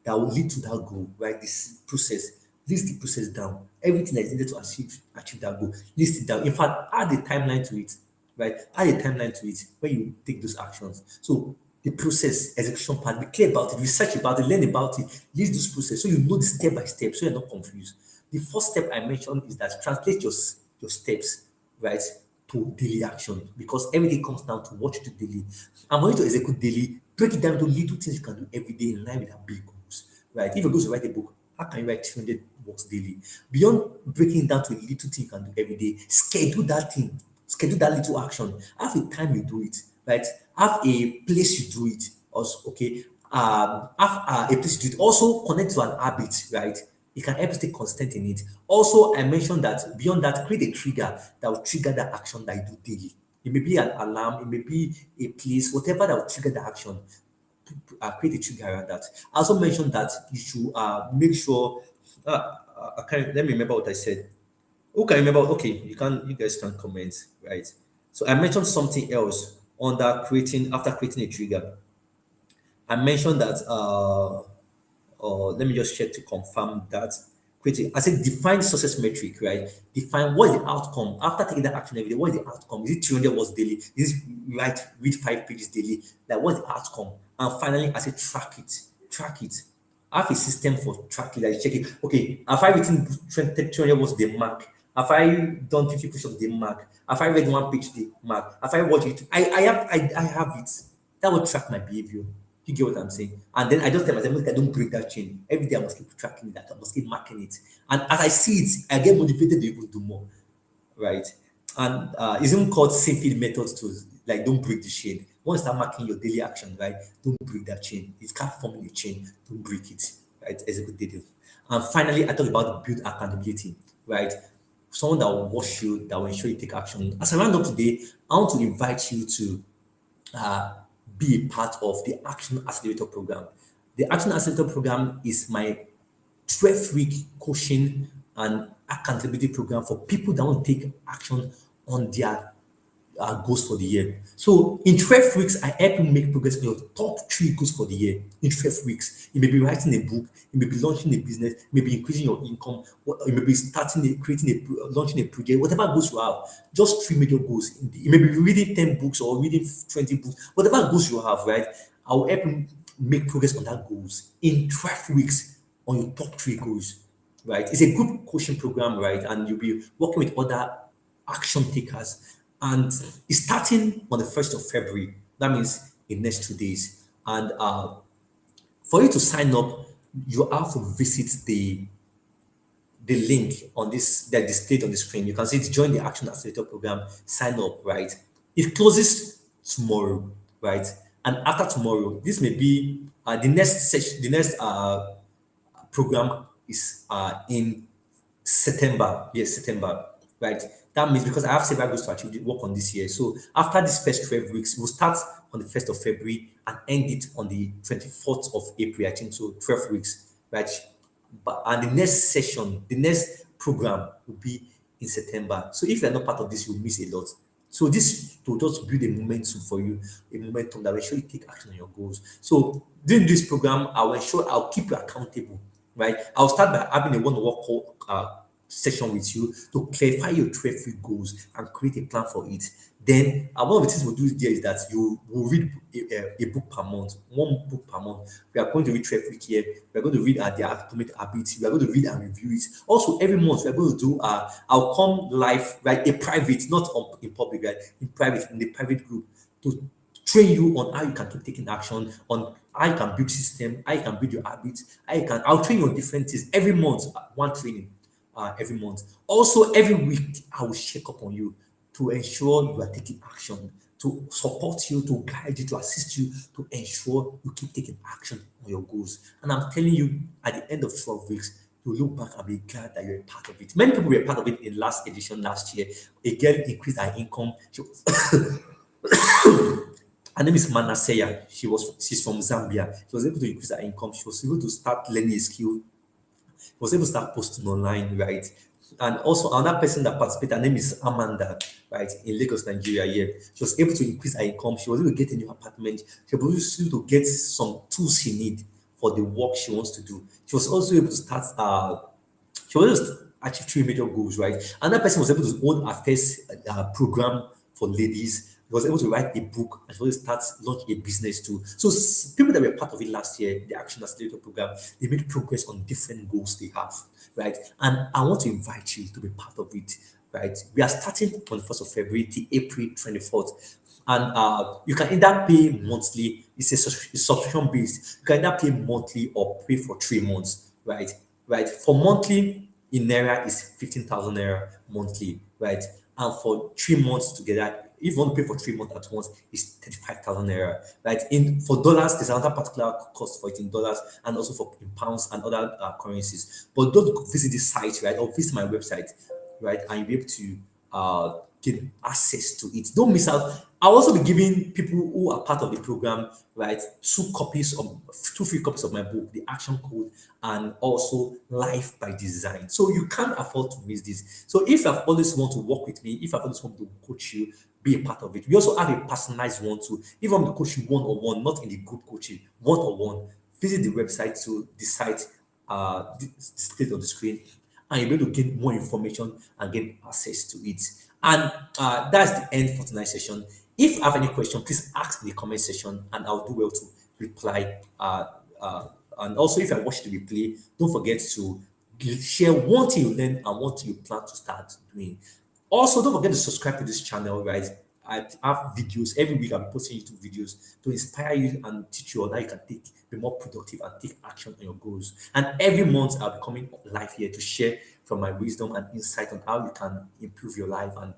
[SPEAKER 1] that will lead to that goal, right? This process, list the process down. Everything that is needed to achieve that goal, list it down. In fact, add the timeline to it, right? Add a timeline to it when you take those actions. So the process, execution part, be clear about it, research about it, learn about it, list this process so you know the step by step, so you're not confused. The first step I mentioned is that translate your steps, right, to daily action because everything comes down to what you do daily. I'm going to execute daily, break it down to little things you can do every day in line with our big goals, right? If you're going to write a book, how can you write 200 words daily? Beyond breaking it down to a little thing you can do every day, schedule that thing, schedule that little action. Have a time you do it, right? Have a place you do it. Also, okay. Have a place you do it. Also connect to an habit, right? It can help you stay consistent in it. Also, I mentioned that beyond that, create a trigger that will trigger the action that you do daily. It may be an alarm, it may be a place, whatever that will trigger the action. Create a trigger around that. I also mentioned that you should make sure. I can't, let me remember what I said. Who can remember? Okay, you guys can comment, right? So I mentioned something else under creating after creating a trigger. I mentioned that let me just check to confirm that. Create I said define success metric, right? Define what is the outcome after taking that action every day. What is the outcome? Is it 300 words daily? Is it read 5 pages daily? Like what's the outcome? And finally, I said track it. Track it. I have a system for tracking, like checking. Okay, have I written 200 words the mark? Have I done 50 push-ups the mark? Have I read 1 page the mark? Have I watched it? I have it. That will track my behavior. You get what I'm saying? And then I just tell myself, "Look, I don't break that chain. Every day I must keep tracking that. I must keep marking it. And as I see it, I get motivated to even do more, right? And it's even called simple methods to like don't break the chain. Once you start marking your daily action, right? Don't break that chain. It can't form a chain. Don't break it, right? Execute daily. And finally, I talk about build accountability, right? Someone that will watch you, that will ensure you take action. As I round up today, I want to invite you to uh, be a part of the Action Accelerator program. The Action Accelerator program is my 12-week coaching and accountability program for people that want to take action on their goals for the year. So in 12 weeks, I help you make progress on your top 3 goals for the year. In 12 weeks, you may be writing a book, you may be launching a business, you may be increasing your income, you may be launching a project, whatever goals you have, just 3 major goals. You may be reading 10 books or reading 20 books, whatever goals you have, right? I will help you make progress on that goals in 12 weeks on your top 3 goals, right? It's a group coaching program, right? And you'll be working with other action takers. And it's starting on the 1st of February. That means in next 2 days. And for you to sign up, you have to visit the link on this that displayed on the screen. You can see it, join the Action Accelerator program, sign up, right? It closes tomorrow, right? And after tomorrow, this may be the next session, the next program is in September. Yes, September. Right. That means because I have several goals to achieve work on this year. So after this first 12 weeks, we'll start on the 1st of February and end it on the 24th of April, I think. So 12 weeks, right? But and the next session, the next program will be in September. So if you're not part of this, you'll miss a lot. So this to just build a momentum for you, a momentum that will ensure you take action on your goals. So during this program, I will ensure I'll keep you accountable, right? I'll start by having a one-on-one call session with you to clarify your 12-week goals and create a plan for it. Then one of the things we'll do there is that you will read a book per month, 1 book per month. We are going to read 12 week here. We are going to read the Atomic Habits. We are going to read and review it. Also, every month we are going to do I'll come live, right? A private, not in public, right? In private, in the private group to train you on how you can keep taking action, on how you can build system, how you can build your habits, I'll train you on different things every month, one training every month. Also, every week I will check up on you to ensure you are taking action, to support you, to guide you, to assist you, to ensure you keep taking action on your goals. And I'm telling you, at the end of 12 weeks, you look back and be glad that you're a part of it. Many people were part of it in last edition last year. A girl increased her income. Her name is Manasseh. She's from Zambia. She was able to increase her income. She was able to start learning a skill, was able to start posting online, right? And also another person that participated, her name is Amanda, right, in Lagos, Nigeria. Here, she was able to increase her income. She was able to get a new apartment. She was able to get some tools she need for the work she wants to do. She was also able to start. She was able to achieve 3 major goals, right? Another person was able to own a first program for ladies. He was able to write a book and also start launch a business too. So people that were part of it last year, the Action Accelerator program, they made progress on different goals they have, right? And I want to invite you to be part of it, right? We are starting on the 1st of February to April 24th. And you can either pay monthly, it's a subscription based. You can either pay monthly or pay for 3 months, right? Right. For monthly in Naira is 15,000 Naira monthly, right? And for 3 months together if you want to pay for 3 months at once, it's 35,000 naira. Right? In for dollars, there's another particular cost for it in dollars and also for in pounds and other currencies. But don't visit this site, right, or visit my website, right, and you'll be able to get access to it. Don't miss out. I'll also be giving people who are part of the program, right, two free copies of my book, The Action Code, and also Life by Design. So you can't afford to miss this. So if I've always want to work with me, if I've always want to coach you, be a part of it. We also have a personalized one too. If I'm to coach you one on one, not in the group coaching, one on one, visit the website to the site displayed on the screen, and you'll be able to gain more information and gain access to it. And that's the end for tonight's session. If you have any question, please ask in the comment section, and I'll do well to reply. And also, if I watch the replay, don't forget to share one thing you learned and one thing you plan to start doing. Also, don't forget to subscribe to this channel, right? I have videos every week. I'm posting YouTube videos to inspire you and teach you on how you can be more productive and take action on your goals. And every month, I'll be coming live here to share from my wisdom and insight on how you can improve your life and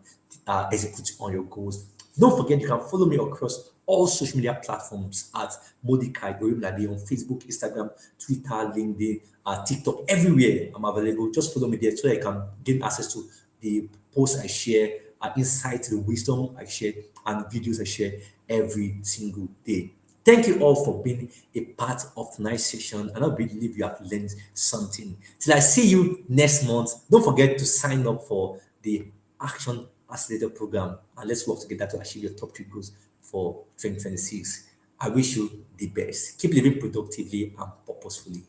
[SPEAKER 1] execute on your goals. Don't forget, you can follow me across all social media platforms at Mordecai Orimiladeye on Facebook, Instagram, Twitter, LinkedIn, TikTok, everywhere I'm available. Just follow me there so that you can gain access to the posts I share, insight, the wisdom I share, and videos I share every single day. Thank you all for being a part of tonight's session, and I believe you have learned something. Till I see you next month, don't forget to sign up for the Action Accelerator program, and let's work together to achieve your top three goals for 2026. I wish you the best. Keep living productively and purposefully.